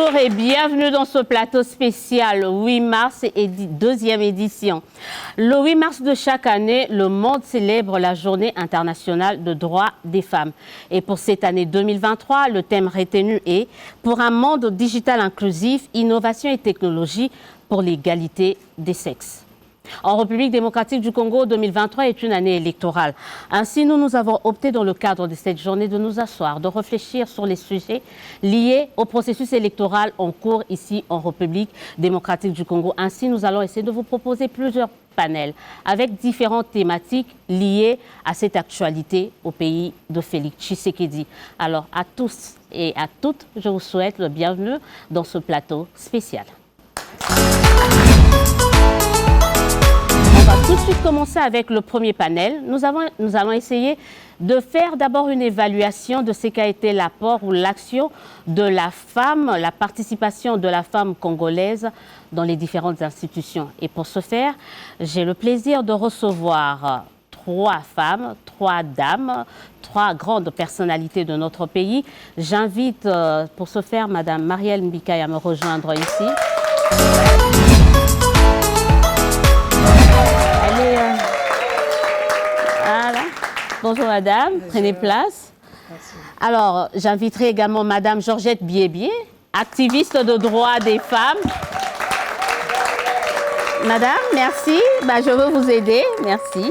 Bonjour et bienvenue dans ce plateau spécial 8 mars et deuxième édition. Le 8 mars de chaque année, le monde célèbre la Journée internationale de droits des femmes. Et pour cette année 2023, le thème retenu est « Pour un monde digital inclusif, innovation et technologie pour l'égalité des sexes ». En République démocratique du Congo, 2023 est une année électorale. Ainsi, nous avons opté dans le cadre de cette journée de nous asseoir, de réfléchir sur les sujets liés au processus électoral en cours ici en République démocratique du Congo. Ainsi, nous allons essayer de vous proposer plusieurs panels avec différentes thématiques liées à cette actualité au pays de Félix Tshisekedi. Alors, à tous et à toutes, je vous souhaite le bienvenu dans ce plateau spécial. On va tout de suite commencer avec le premier panel. Nous allons essayer de faire d'abord une évaluation de ce qu'a été l'apport ou l'action de la femme, la participation de la femme congolaise dans les différentes institutions. Et pour ce faire, j'ai le plaisir de recevoir 3 femmes, 3 dames, 3 grandes personnalités de notre pays. J'invite pour ce faire Madame Marielle Mbikaï à me rejoindre ici. Voilà. Bonjour madame, prenez place. Merci. Alors, j'inviterai également madame Georgette Biébié, activiste de droits des femmes. Madame, merci. Je veux vous aider. Merci.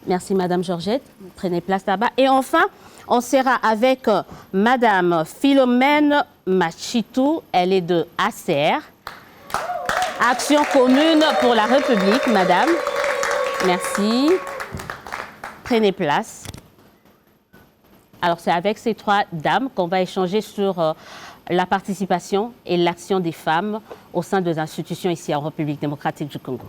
Merci madame Georgette. Prenez place là-bas. Et enfin, on sera avec madame Philomène Machitou. Elle est de ACR. Action commune pour la République, madame. Merci. Prenez place. Alors, c'est avec ces 3 dames qu'on va échanger sur la participation et l'action des femmes au sein des institutions ici en République démocratique du Congo.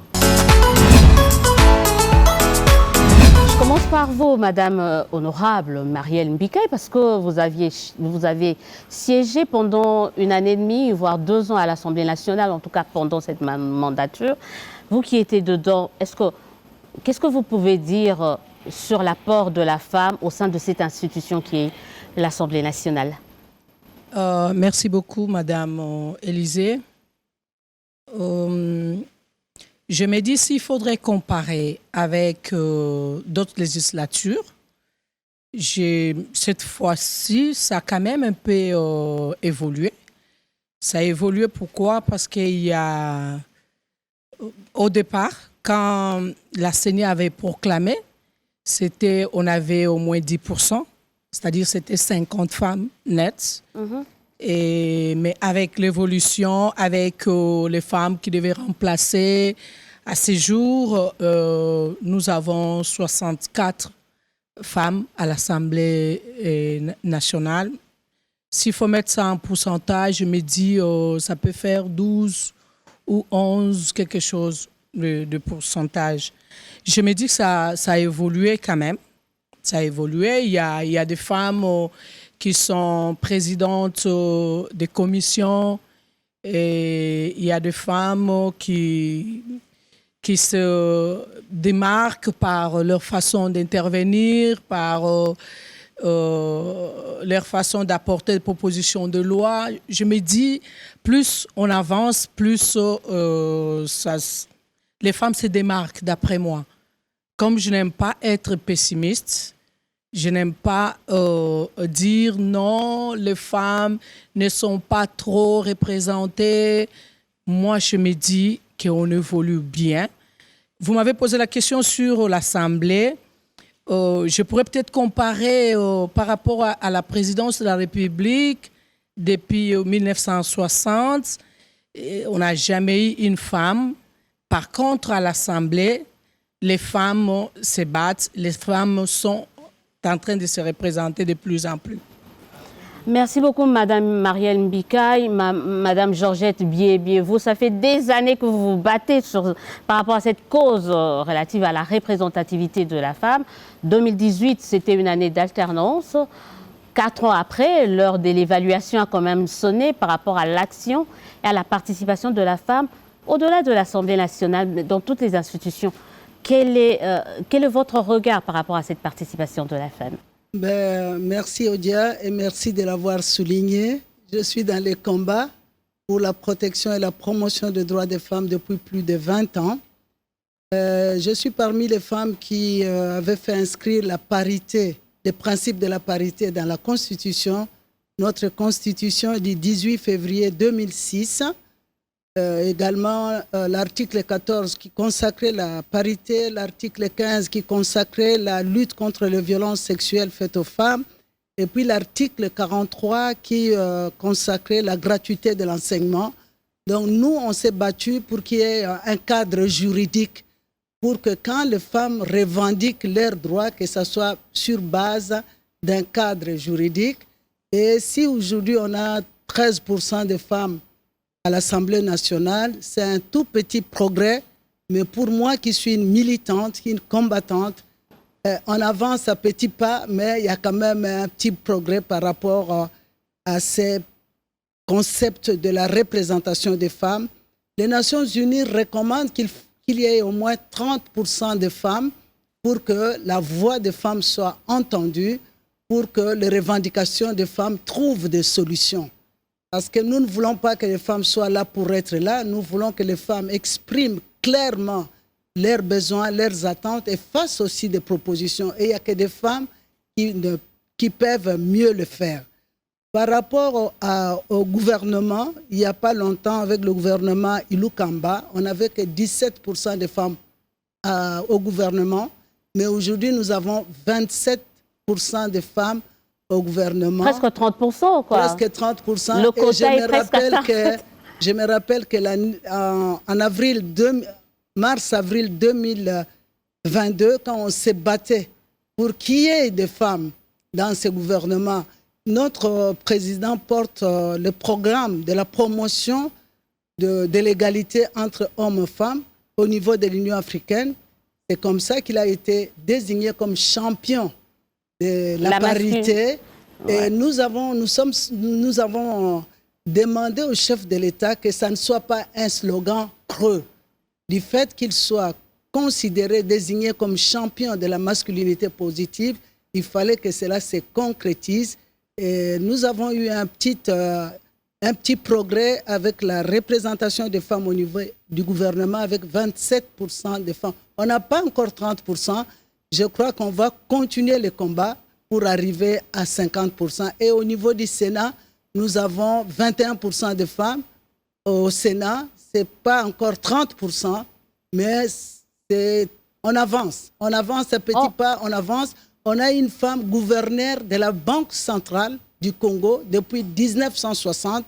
Je commence par vous, madame honorable Marielle Mbikaï, parce que vous avez siégé pendant 1 année et demie, voire 2 ans à l'Assemblée nationale, en tout cas pendant cette mandature. Vous qui étiez dedans, qu'est-ce que vous pouvez dire sur l'apport de la femme au sein de cette institution qui est l'Assemblée nationale? Merci beaucoup, madame Élysée. Je me dis s'il faudrait comparer avec d'autres législatures, cette fois-ci, ça a quand même un peu évolué. Ça a évolué pourquoi? Parce qu'il y a, au départ, quand la CENI avait proclamé, on avait au moins 10%, c'est-à-dire c'était 50 femmes nettes. Mais avec l'évolution, avec les femmes qui devaient remplacer, à ces jours, nous avons 64 femmes à l'Assemblée nationale. S'il faut mettre ça en pourcentage, je me dis ça peut faire 12 ou 11, quelque chose de pourcentage. Je me dis que ça a évolué quand même. Ça a évolué. Il y a des femmes qui sont présidentes des commissions et il y a des femmes qui se démarquent par leur façon d'intervenir, par leur façon d'apporter des propositions de loi. Je me dis, plus on avance, plus les femmes se démarquent, d'après moi. Comme je n'aime pas être pessimiste, je n'aime pas dire non, les femmes ne sont pas trop représentées. Moi, je me dis qu'on évolue bien. Vous m'avez posé la question sur l'Assemblée. Je pourrais peut-être comparer par rapport à la présidence de la République depuis 1960. On n'a jamais eu une femme. Par contre, à l'Assemblée, les femmes se battent, les femmes sont en train de se représenter de plus en plus. Merci beaucoup, madame Marielle Mbikaï, madame Georgette Biébié. Vous, ça fait des années que vous vous battez par rapport à cette cause relative à la représentativité de la femme. 2018, c'était une année d'alternance. 4 ans après, l'heure de l'évaluation a quand même sonné par rapport à l'action et à la participation de la femme au-delà de l'Assemblée nationale, dans toutes les institutions. Quel est votre regard par rapport à cette participation de la femme? Merci Odia et merci de l'avoir souligné. Je suis dans les combats pour la protection et la promotion des droits des femmes depuis plus de 20 ans. Je suis parmi les femmes qui avaient fait inscrire la parité, les principes de la parité dans la Constitution, notre Constitution du 18 février 2006. Également l'article 14 qui consacrait la parité, l'article 15 qui consacrait la lutte contre les violences sexuelles faites aux femmes, et puis l'article 43 qui consacrait la gratuité de l'enseignement. Donc nous, on s'est battus pour qu'il y ait un cadre juridique pour que quand les femmes revendiquent leurs droits, que ce soit sur base d'un cadre juridique. Et si aujourd'hui on a 13% de femmes à l'Assemblée nationale, c'est un tout petit progrès, mais pour moi qui suis une militante, une combattante, on avance à petits pas, mais il y a quand même un petit progrès par rapport à ces concepts de la représentation des femmes. Les Nations Unies recommandent qu'il y ait au moins 30% de femmes pour que la voix des femmes soit entendue, pour que les revendications des femmes trouvent des solutions. Parce que nous ne voulons pas que les femmes soient là pour être là, nous voulons que les femmes expriment clairement leurs besoins, leurs attentes et fassent aussi des propositions. Et il n'y a que des femmes qui peuvent mieux le faire. Par rapport au gouvernement, il n'y a pas longtemps, avec le gouvernement Ilukamba, on n'avait que 17% de femmes au gouvernement, mais aujourd'hui nous avons 27% de femmes au gouvernement. Presque 30%, quoi. Presque 30%. Le quota est presque à ça. Je me rappelle que en mars-avril 2022, quand on s'est battu pour qu'il y ait des femmes dans ce gouvernement, notre président porte le programme de la promotion de l'égalité entre hommes et femmes au niveau de l'Union africaine. C'est comme ça qu'il a été désigné comme champion de la parité. Ouais. Et nous avons demandé au chef de l'État que ça ne soit pas un slogan creux. Du fait qu'il soit considéré, désigné comme champion de la masculinité positive, il fallait que cela se concrétise. Et nous avons eu un petit progrès avec la représentation des femmes au niveau du gouvernement, avec 27% de femmes. On n'a pas encore 30%. Je crois qu'on va continuer le combat pour arriver à 50%. Et au niveau du Sénat, nous avons 21% de femmes. Au Sénat, ce n'est pas encore 30%, mais on avance. On avance à petits pas, on avance. On a une femme gouverneure de la Banque centrale du Congo depuis 1960.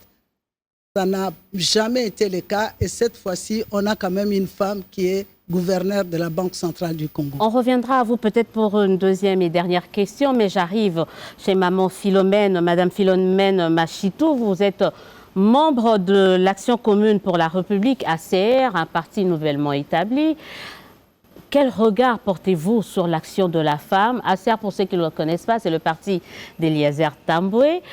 Ça n'a jamais été le cas. Et cette fois-ci, on a quand même une femme qui est gouverneure de la Banque centrale du Congo. On reviendra à vous peut-être pour une deuxième et dernière question, mais j'arrive chez Maman Philomène, Madame Philomène Machitou. Vous êtes membre de l'Action commune pour la République, ACR, un parti nouvellement établi. Quel regard portez-vous sur l'action de la femme? ACR, pour ceux qui ne le connaissent pas, c'est le parti d'Eliezer Tamboué.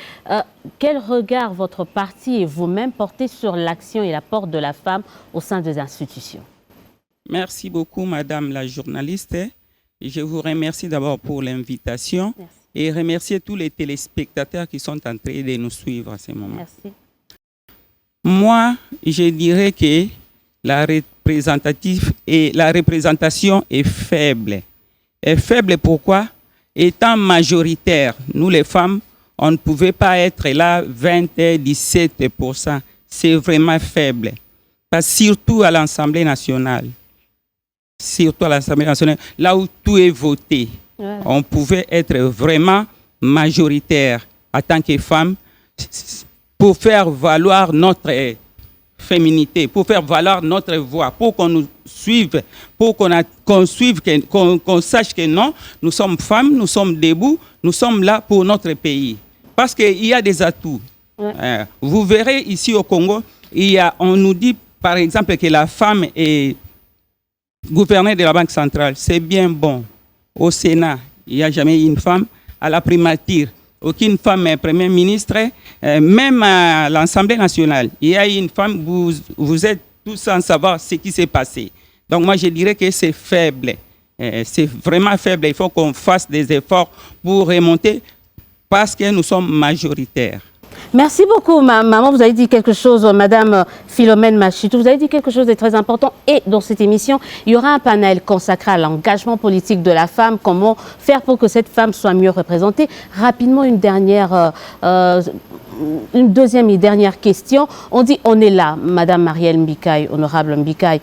Quel regard votre parti et vous-même portez sur l'action et l'apport de la femme au sein des institutions? Merci beaucoup, Madame la journaliste. Je vous remercie d'abord pour l'invitation et remercier tous les téléspectateurs qui sont en train de nous suivre à ce moment. Merci. Moi, je dirais que la représentation est faible. Est faible pourquoi? Étant majoritaire, nous les femmes, on ne pouvait pas être là 17%. C'est vraiment faible. Surtout à l'Assemblée nationale. Surtout à l'Assemblée nationale, là où tout est voté. Ouais. On pouvait être vraiment majoritaire en tant que femme pour faire valoir notre féminité, pour faire valoir notre voix, pour qu'on nous suive, pour qu'on sache que non, nous sommes femmes, nous sommes debout, nous sommes là pour notre pays. Parce qu'il y a des atouts. Ouais. Vous verrez ici au Congo, on nous dit par exemple que la femme est gouverneur de la Banque centrale. C'est bien bon. Au Sénat, il n'y a jamais une femme. À la primature, aucune femme est Premier ministre. Même à l'Assemblée nationale, il y a une femme. Vous êtes tous sans savoir ce qui s'est passé. Donc moi, je dirais que c'est faible. C'est vraiment faible. Il faut qu'on fasse des efforts pour remonter parce que nous sommes majoritaires. Merci beaucoup, maman. Vous avez dit quelque chose, Madame Philomène Machitou, vous avez dit quelque chose de très important. Et dans cette émission, il y aura un panel consacré à l'engagement politique de la femme. Comment faire pour que cette femme soit mieux représentée. Rapidement, une deuxième et dernière question. On dit on est là, Madame Marielle Mbikaï, honorable Mbikaï.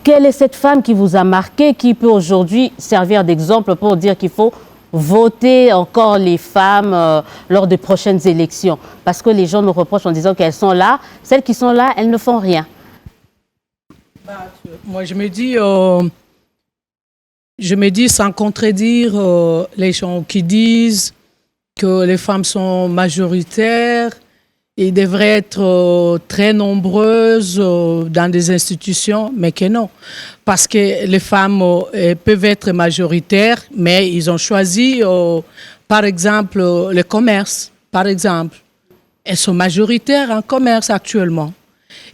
Quelle est cette femme qui vous a marqué, qui peut aujourd'hui servir d'exemple pour dire qu'il faut voter encore les femmes lors des prochaines élections? Parce que les gens nous reprochent en disant qu'elles sont là. Celles qui sont là, elles ne font rien. Moi, je me dis sans contredire les gens qui disent que les femmes sont majoritaires et devraient être très nombreuses dans des institutions, mais que non. Parce que les femmes peuvent être majoritaires, mais ils ont choisi, par exemple, le commerce, par exemple. Elles sont majoritaires en commerce actuellement.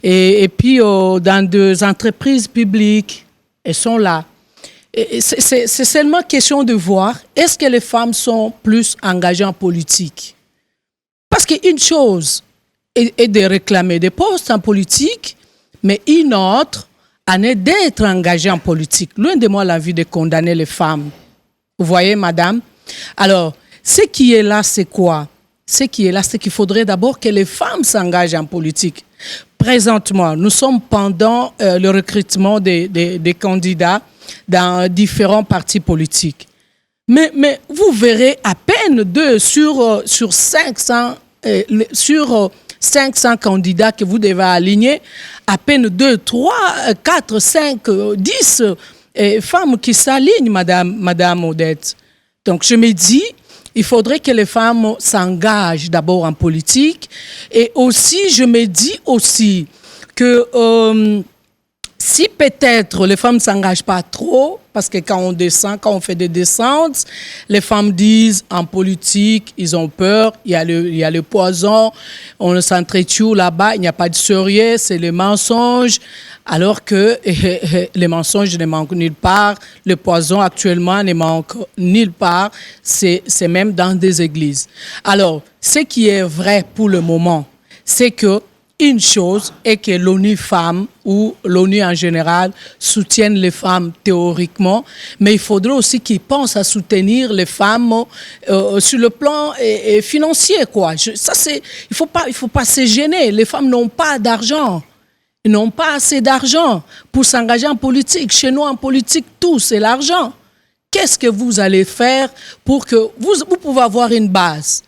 Et puis, dans des entreprises publiques, elles sont là. C'est seulement question de voir, est-ce que les femmes sont plus engagées en politique? Parce qu'une chose est de réclamer des postes en politique, mais une autre en est d'être engagée en politique. Loin de moi l'envie de condamner les femmes. Vous voyez, madame? Alors, ce qui est là, c'est quoi? Ce qui est là, c'est qu'il faudrait d'abord que les femmes s'engagent en politique. Présentement, nous sommes pendant le recrutement des candidats dans différents partis politiques. Mais vous verrez à peine 2 sur 500 candidats que vous devez aligner, à peine 2, 3, 4, 5, 10 femmes qui s'alignent, Madame Odette. Donc je me dis, il faudrait que les femmes s'engagent d'abord en politique. Et aussi, je me dis aussi que si peut-être les femmes ne s'engagent pas trop, parce que quand on descend, quand on fait des descentes, les femmes disent en politique, ils ont peur, il y a le poison, on s'entretue là-bas, il n'y a pas de sérieux, c'est le mensonge, alors que les mensonges ne manquent nulle part, le poison actuellement ne manque nulle part, c'est même dans des églises. Alors, ce qui est vrai pour le moment, c'est que une chose est que l'ONU Femmes ou l'ONU en général soutiennent les femmes théoriquement, mais il faudrait aussi qu'ils pensent à soutenir les femmes sur le plan financier, quoi. Il faut pas se gêner. Les femmes n'ont pas d'argent. Ils n'ont pas assez d'argent pour s'engager en politique. Chez nous, en politique, tout, c'est l'argent. Qu'est-ce que vous allez faire pour que vous pouvez avoir une base?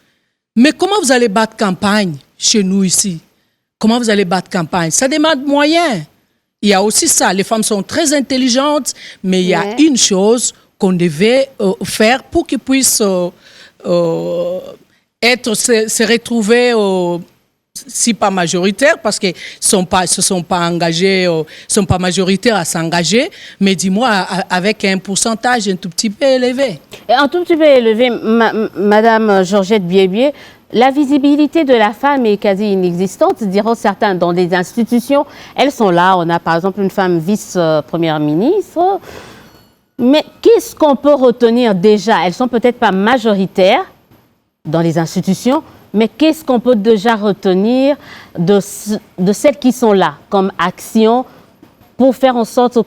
Mais comment vous allez battre campagne chez nous ici? Comment vous allez battre campagne? Ça demande moyens. Il y a aussi ça. Les femmes sont très intelligentes, mais il y a une chose qu'on devait faire pour qu'elles puissent se retrouver, si pas majoritaires, parce qu'ils ne se sont pas engagés, sont pas majoritaires à s'engager, mais dis-moi, avec un pourcentage un tout petit peu élevé. Et un tout petit peu élevé, Madame Georgette Biébié, la visibilité de la femme est quasi inexistante, diront certains. Dans les institutions, elles sont là. On a par exemple une femme vice-première ministre. Mais qu'est-ce qu'on peut retenir déjà? Elles sont peut-être pas majoritaires dans les institutions, mais qu'est-ce qu'on peut déjà retenir de celles qui sont là comme action pour faire en sorte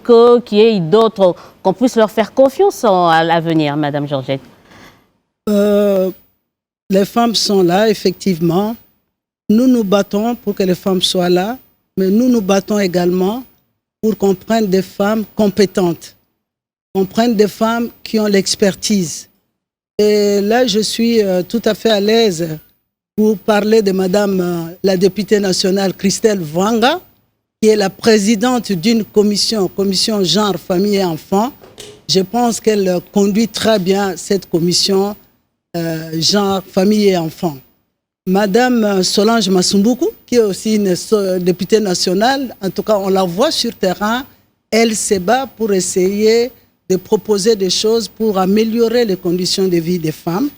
qu'il y ait d'autres, qu'on puisse leur faire confiance à l'avenir, Madame Georgette? Les femmes sont là, effectivement. Nous nous battons pour que les femmes soient là, mais nous nous battons également pour qu'on prenne des femmes compétentes, qu'on prenne des femmes qui ont l'expertise. Et là, je suis tout à fait à l'aise pour parler de Madame la députée nationale Christelle Vanga, qui est la présidente d'une commission genre, famille et enfants. Je pense qu'elle conduit très bien cette commission genre, famille et enfants. Madame Solange Masumbuku, qui est aussi une députée nationale, en tout cas on la voit sur terrain, elle se bat pour essayer de proposer des choses pour améliorer les conditions de vie des femmes.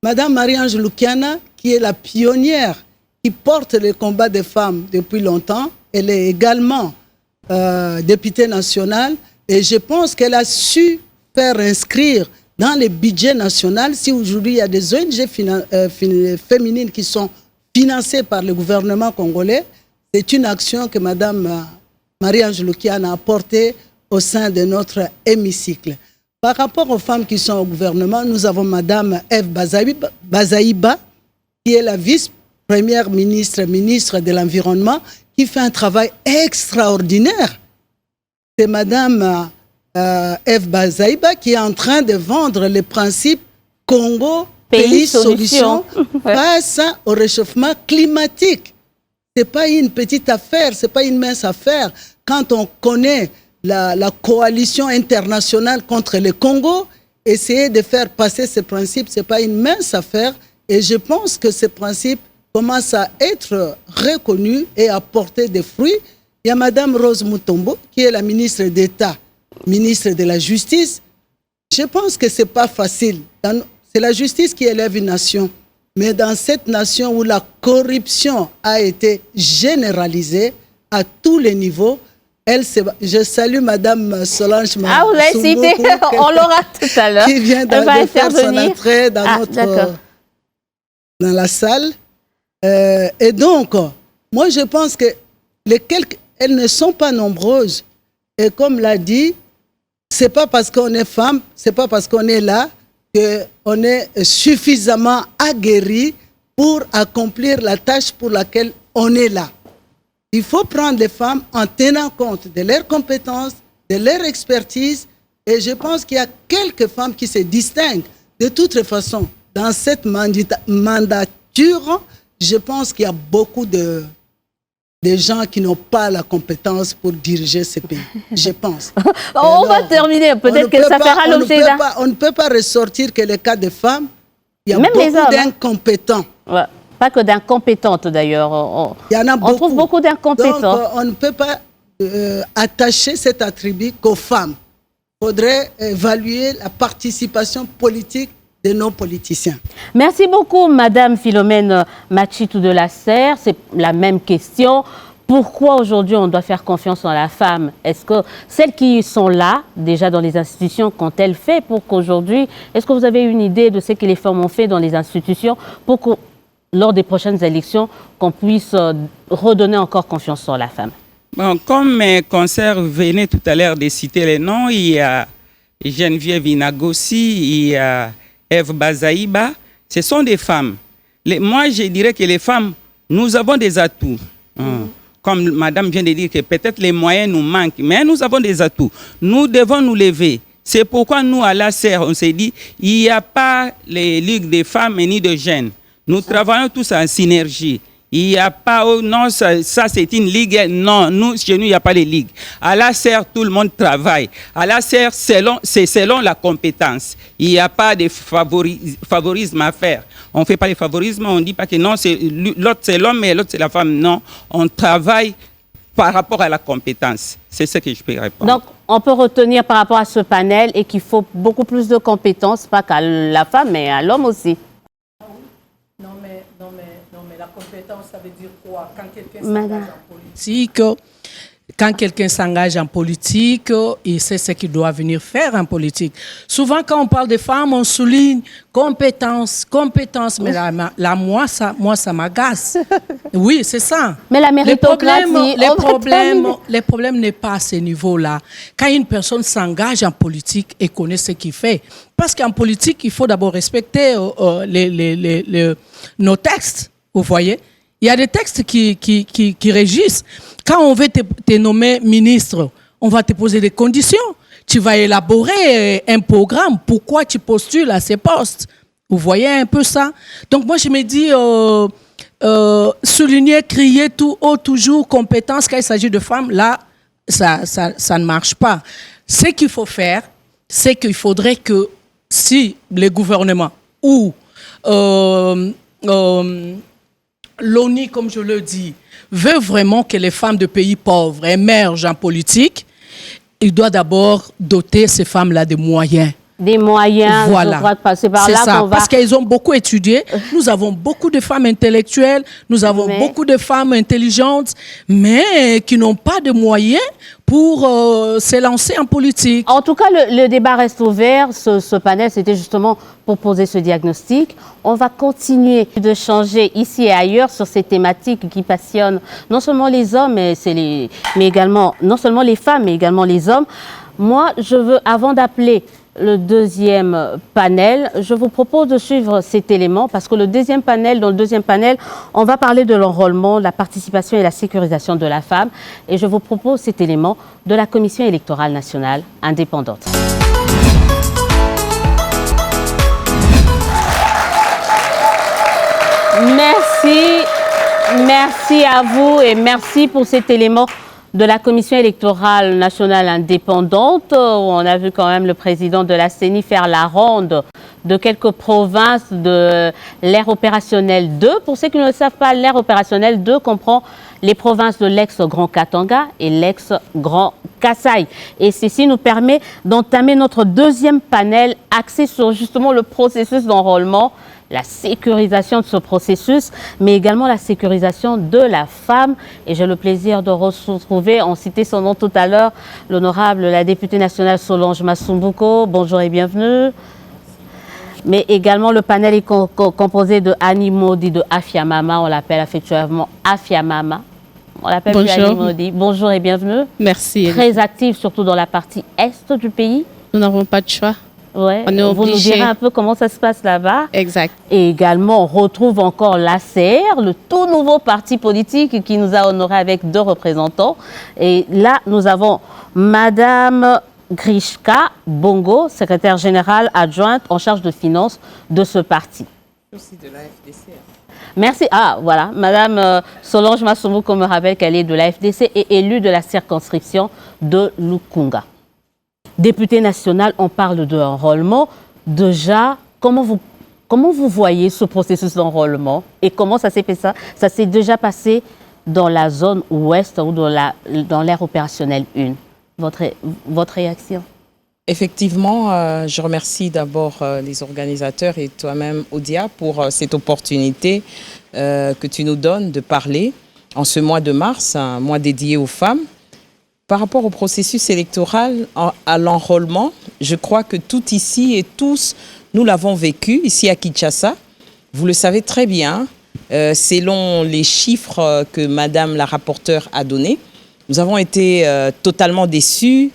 Madame Marie-Ange Lukiana, qui est la pionnière, qui porte le combat des femmes depuis longtemps, elle est également députée nationale et je pense qu'elle a su faire inscrire dans les budgets nationaux. Si aujourd'hui il y a des ONG féminines qui sont financées par le gouvernement congolais, c'est une action que Mme Marie-Ange Lukian a apportée au sein de notre hémicycle. Par rapport aux femmes qui sont au gouvernement, nous avons Mme Eve Bazaïba, qui est la vice-première ministre de l'Environnement, qui fait un travail extraordinaire. C'est Mme Eve Bazaïba qui est en train de vendre le principe Congo, pays solution face au réchauffement climatique. Ce n'est pas une petite affaire, ce n'est pas une mince affaire. Quand on connaît la coalition internationale contre le Congo, essayer de faire passer ce principe, ce n'est pas une mince affaire. Et je pense que ce principe commence à être reconnu et à porter des fruits. Il y a Mme Rose Mutombo, qui est la ministre d'État, ministre de la Justice. Je pense que ce n'est pas facile. C'est la justice qui élève une nation. Mais dans cette nation où la corruption a été généralisée à tous les niveaux, je salue Mme Solange vous l'avez cité, on l'aura tout à l'heure. Qui vient de faire son entrée dans la salle. Et donc, moi je pense que elles ne sont pas nombreuses. Et comme l'a dit, ce n'est pas parce qu'on est femme, ce n'est pas parce qu'on est là, qu'on est suffisamment aguerri pour accomplir la tâche pour laquelle on est là. Il faut prendre les femmes en tenant compte de leurs compétences, de leur expertise. Et je pense qu'il y a quelques femmes qui se distinguent. De toute façon, dans cette mandature, je pense qu'il y a beaucoup de gens qui n'ont pas la compétence pour diriger ce pays. Je pense. On va terminer. Peut-être que ça fera l'objet d'un... On ne peut pas ressortir que les cas de femmes, il y a même beaucoup d'incompétents. Ouais. Pas que d'incompétentes d'ailleurs. Il y en a beaucoup. On trouve beaucoup d'incompétents. Donc, on ne peut pas attacher cet attribut qu'aux femmes. Il faudrait évaluer la participation politique de nos politiciens. Merci beaucoup, Madame Philomène Machitou de la Serre. C'est la même question. Pourquoi aujourd'hui on doit faire confiance en la femme? Est-ce que celles qui sont là, déjà dans les institutions, qu'ont-elles fait pour qu'aujourd'hui... Est-ce que vous avez une idée de ce que les femmes ont fait dans les institutions pour que, lors des prochaines élections, qu'on puisse redonner encore confiance en la femme? Bon, comme mes consoeurs venaient tout à l'heure de citer les noms, il y a Geneviève Inagossi, il y a Eve Bazaïba, ce sont des femmes. Moi, je dirais que les femmes, nous avons des atouts. Comme madame vient de dire que peut-être les moyens nous manquent, mais nous avons des atouts. Nous devons nous lever. C'est pourquoi nous, à l'ACER, on s'est dit, il n'y a pas les ligues des femmes ni de jeunes. Nous travaillons tous en synergie. Il n'y a pas, oh non, ça c'est une ligue. Non, chez nous, il n'y a pas les ligues. À l'ACER, tout le monde travaille. À l'ACER, c'est selon la compétence. Il n'y a pas de favorisme à faire. On ne fait pas les favorismes, on ne dit pas que non, l'autre c'est l'homme et l'autre c'est la femme. Non, on travaille par rapport à la compétence. C'est ce que je peux répondre. Donc, on peut retenir par rapport à ce panel et qu'il faut beaucoup plus de compétences, pas qu'à la femme, mais à l'homme aussi. Non, mais la compétence, ça veut dire quoi? Quand quelqu'un s'engage en politique, il sait ce qu'il doit venir faire en politique. Souvent, quand on parle des femmes, on souligne compétence, mais là moi, ça m'agace. Oui, c'est ça. Mais la méritocratie... Les problèmes n'est pas à ce niveau-là. Quand une personne s'engage en politique et connaît ce qu'il fait, parce qu'en politique, il faut d'abord respecter nos textes, vous voyez. Il y a des textes qui régissent. Quand on veut te nommer ministre, on va te poser des conditions. Tu vas élaborer un programme. Pourquoi tu postules à ces postes? Vous voyez un peu ça? Donc moi, je me dis, souligner, crier tout haut, toujours compétence, quand il s'agit de femmes, là, ça ne marche pas. Ce qu'il faut faire, c'est qu'il faudrait que si les gouvernements ou l'ONU, comme je le dis, veut vraiment que les femmes de pays pauvres émergent en politique, il doit d'abord doter ces femmes-là de moyens. des moyens, voilà. je crois que c'est par C'est là ça, qu'on va... parce qu'ils ont beaucoup étudié. Nous avons beaucoup de femmes intellectuelles, nous avons beaucoup de femmes intelligentes, mais qui n'ont pas de moyens pour s'élancer en politique. En tout cas, le débat reste ouvert. Ce panel, c'était justement pour poser ce diagnostic. On va continuer de changer ici et ailleurs sur ces thématiques qui passionnent non seulement les hommes, mais également, non seulement les femmes, mais également les hommes. Moi, je veux, avant d'appeler le deuxième panel, je vous propose de suivre cet élément parce que dans le deuxième panel, on va parler de l'enrôlement, la participation et la sécurisation de la femme. Et je vous propose cet élément de la Commission électorale nationale indépendante. Merci à vous et merci pour cet élément de la Commission électorale nationale indépendante. On a vu quand même le président de la CENI faire la ronde de quelques provinces de l'ère opérationnelle 2. Pour ceux qui ne le savent pas, l'ère opérationnelle 2 comprend les provinces de l'ex-Grand Katanga et l'ex-Grand Kasaï. Et ceci nous permet d'entamer notre deuxième panel axé sur justement le processus d'enrôlement, la sécurisation de ce processus, mais également la sécurisation de la femme. Et j'ai le plaisir de retrouver, on citait son nom tout à l'heure, l'honorable, la députée nationale Solange Masumbuko. Bonjour et bienvenue. Mais également, le panel est composé de Annie Modi de Afia Mama. On l'appelle affectueusement Afia Mama. On l'appelle plus Annie Modi. Bonjour et bienvenue. Merci. Très active, surtout dans la partie est du pays. Nous n'avons pas de choix. Ouais. Vous nous direz un peu comment ça se passe là-bas. Exact. Et également, on retrouve encore l'ACR, le tout nouveau parti politique qui nous a honorés avec 2 représentants. Et là, nous avons Madame Grishka Bongo, secrétaire générale adjointe en charge de finances de ce parti. Aussi de la FDC. Merci. Ah, voilà. Madame Solange Masumbuko me rappelle qu'elle est de la FDC et élue de la circonscription de Lukunga. Députée nationale, on parle d'enrôlement. Déjà, comment vous voyez ce processus d'enrôlement et comment ça s'est fait ça? Ça s'est déjà passé dans la zone ouest ou dans l'ère opérationnelle 1. Votre réaction? Effectivement, je remercie d'abord les organisateurs et toi-même, Odia, pour cette opportunité que tu nous donnes de parler en ce mois de mars, un mois dédié aux femmes. Par rapport au processus électoral, à l'enrôlement, je crois que tout ici et tous, nous l'avons vécu ici à Kinshasa. Vous le savez très bien, selon les chiffres que Madame la rapporteure a donnés, nous avons été totalement déçus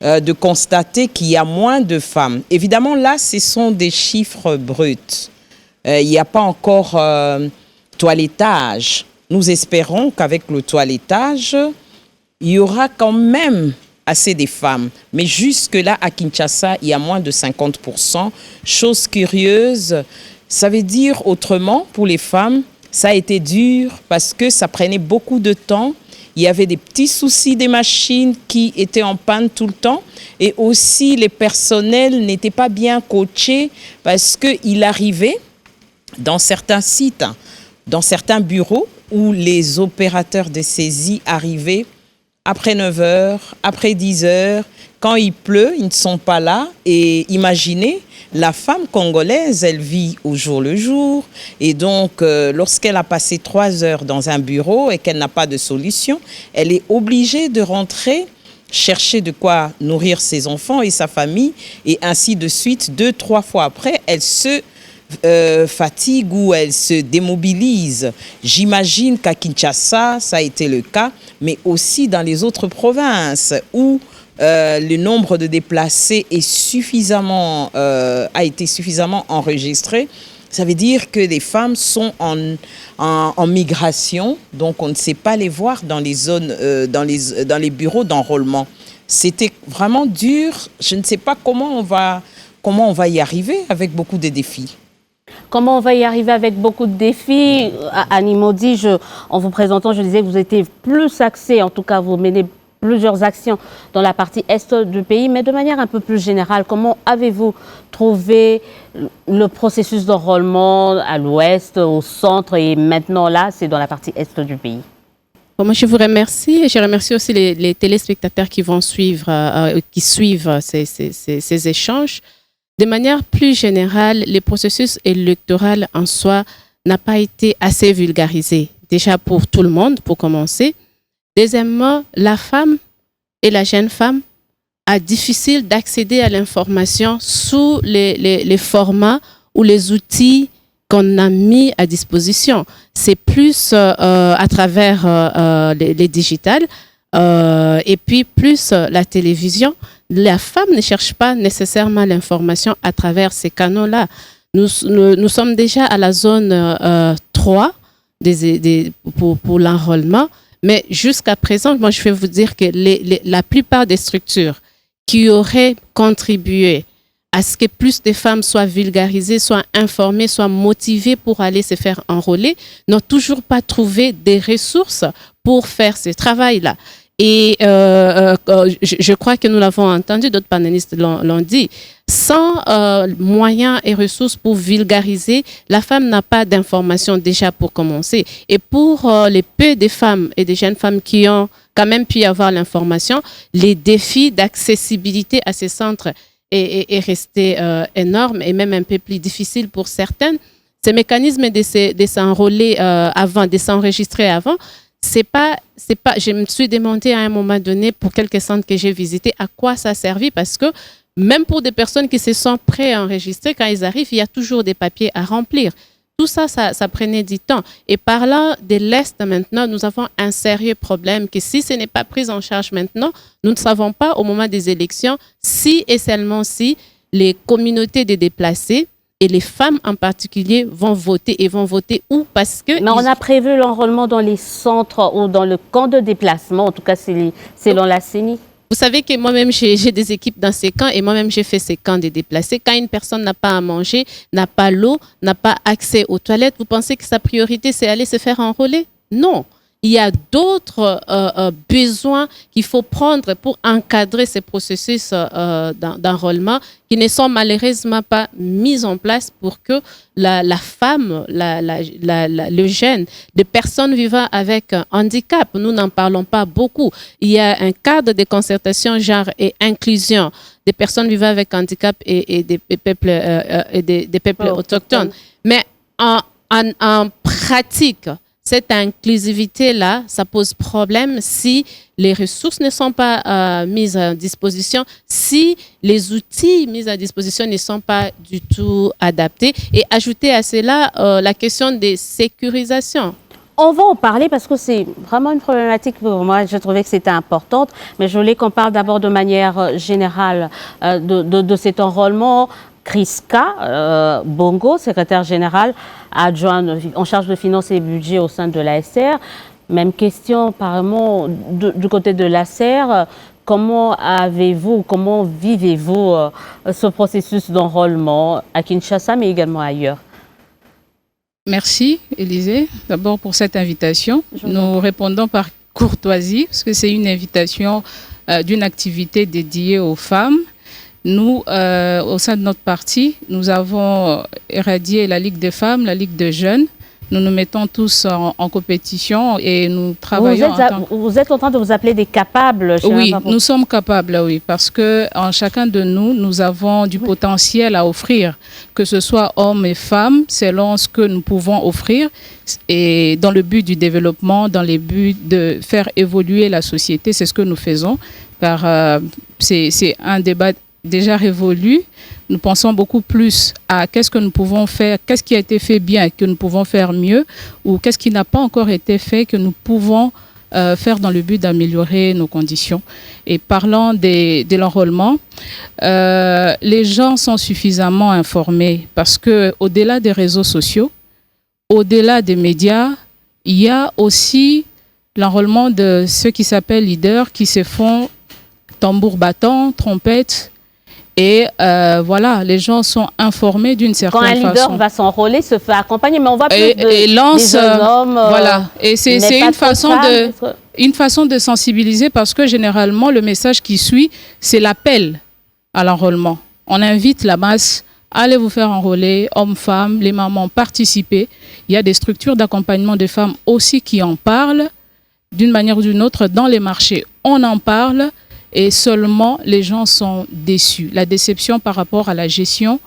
de constater qu'il y a moins de femmes. Évidemment, là, ce sont des chiffres bruts. Il n'y a pas encore toilettage. Nous espérons qu'avec le toilettage, il y aura quand même assez de femmes. Mais jusque-là, à Kinshasa, il y a moins de 50%. Chose curieuse, ça veut dire autrement, pour les femmes, ça a été dur parce que ça prenait beaucoup de temps. Il y avait des petits soucis des machines qui étaient en panne tout le temps. Et aussi, les personnels n'étaient pas bien coachés parce qu'il arrivait dans certains sites, dans certains bureaux, où les opérateurs de saisie arrivaient après 9 heures, après 10 heures, quand il pleut, ils ne sont pas là. Et imaginez, la femme congolaise, elle vit au jour le jour. Et donc, lorsqu'elle a passé 3 heures dans un bureau et qu'elle n'a pas de solution, elle est obligée de rentrer, chercher de quoi nourrir ses enfants et sa famille. Et ainsi de suite, 2-3 fois après, elle se fatigue ou elle se démobilise. J'imagine qu'à Kinshasa, ça a été le cas, mais aussi dans les autres provinces où le nombre de déplacés est a été suffisamment enregistré. Ça veut dire que les femmes sont en migration, donc on ne sait pas les voir dans les zones, dans les bureaux d'enrôlement. C'était vraiment dur. Je ne sais pas comment on va y arriver avec beaucoup de défis. Comment on va y arriver avec beaucoup de défis? Annie Modi, en vous présentant, je disais que vous étiez plus axé, en tout cas vous menez plusieurs actions dans la partie est du pays, mais de manière un peu plus générale, comment avez-vous trouvé le processus d'enrôlement à l'ouest, au centre et maintenant là, c'est dans la partie est du pays? Bon, moi, je vous remercie et je remercie aussi les téléspectateurs qui vont suivre, qui suivent ces échanges. De manière plus générale, le processus électoral en soi n'a pas été assez vulgarisé. Déjà pour tout le monde, pour commencer. Deuxièmement, la femme et la jeune femme a difficile d'accéder à l'information sous les formats ou les outils qu'on a mis à disposition. C'est plus à travers les digitales et puis plus la télévision. La femme ne cherche pas nécessairement l'information à travers ces canaux-là. Nous sommes déjà à la zone 3 pour l'enrôlement, mais jusqu'à présent, moi je vais vous dire que la plupart des structures qui auraient contribué à ce que plus de femmes soient vulgarisées, soient informées, soient motivées pour aller se faire enrôler, n'ont toujours pas trouvé des ressources pour faire ce travail-là. Et je crois que nous l'avons entendu, d'autres panélistes l'ont dit, sans moyens et ressources pour vulgariser, la femme n'a pas d'informations déjà pour commencer. Et pour les peu de femmes et des jeunes femmes qui ont quand même pu avoir l'information, les défis d'accessibilité à ces centres est resté énorme et même un peu plus difficile pour certaines. Ces mécanismes de s'enrôler avant, de s'enregistrer avant, c'est pas, je me suis demandé à un moment donné pour quelques centres que j'ai visités à quoi ça a servi parce que même pour des personnes qui se sont pré-enregistrées, quand ils arrivent, il y a toujours des papiers à remplir. Tout ça, ça prenait du temps. Et parlant de l'Est maintenant, nous avons un sérieux problème que si ce n'est pas pris en charge maintenant, nous ne savons pas au moment des élections si et seulement si les communautés des déplacés et les femmes en particulier vont voter et vont voter où parce que... Mais on a prévu l'enrôlement dans les centres ou dans le camp de déplacement, en tout cas selon la CENI. Vous savez que moi-même, j'ai des équipes dans ces camps et moi-même, j'ai fait ces camps de déplacés. Quand une personne n'a pas à manger, n'a pas l'eau, n'a pas accès aux toilettes, vous pensez que sa priorité, c'est aller se faire enrôler? Non. Il y a d'autres besoins qu'il faut prendre pour encadrer ces processus d'enrôlement qui ne sont malheureusement pas mis en place pour que la femme, le jeune, des personnes vivant avec un handicap, nous n'en parlons pas beaucoup. Il y a un cadre de concertation genre et inclusion des personnes vivant avec handicap et des peuples autochtones. Mais en pratique, cette inclusivité-là, ça pose problème si les ressources ne sont pas mises à disposition, si les outils mis à disposition ne sont pas du tout adaptés. Et ajouter à cela la question des sécurisations. On va en parler parce que c'est vraiment une problématique pour moi. Je trouvais que c'était importante, mais je voulais qu'on parle d'abord de manière générale de cet enrôlement. Kriska Bongo, secrétaire général adjoint en charge de finances et budget au sein de l'ASR. Même question apparemment du côté de l'ASR. Comment vivez-vous ce processus d'enrôlement à Kinshasa, mais également ailleurs? Merci, Élisée, d'abord pour cette invitation. Nous répondons par courtoisie, parce que c'est une invitation d'une activité dédiée aux femmes. Nous, au sein de notre parti, nous avons éradié la Ligue des femmes, la Ligue des jeunes. Nous nous mettons tous en compétition et nous travaillons. Vous êtes en train de vous appeler des capables? Oui, nous sommes capables, oui, parce que en chacun de nous, nous avons du potentiel à offrir, que ce soit hommes et femmes, selon ce que nous pouvons offrir, et dans le but du développement, dans le but de faire évoluer la société, c'est ce que nous faisons, car c'est un débat déjà révolu. Nous pensons beaucoup plus à qu'est-ce que nous pouvons faire, qu'est-ce qui a été fait bien que nous pouvons faire mieux, ou qu'est-ce qui n'a pas encore été fait que nous pouvons faire dans le but d'améliorer nos conditions. Et parlant de l'enrôlement, les gens sont suffisamment informés parce que au-delà des réseaux sociaux, au-delà des médias, il y a aussi l'enrôlement de ceux qui s'appellent leaders qui se font tambour battant, trompette. Et voilà, les gens sont informés d'une certaine façon. Quand un leader va s'enrôler, se fait accompagner, mais on voit plus des hommes. Voilà, et c'est une façon de sensibiliser parce que généralement, le message qui suit, c'est l'appel à l'enrôlement. On invite la masse, allez vous faire enrôler, hommes, femmes, les mamans, participez. Il y a des structures d'accompagnement des femmes aussi qui en parlent d'une manière ou d'une autre dans les marchés. On en parle. et seulement les gens sont déçus. La déception par rapport à la gestion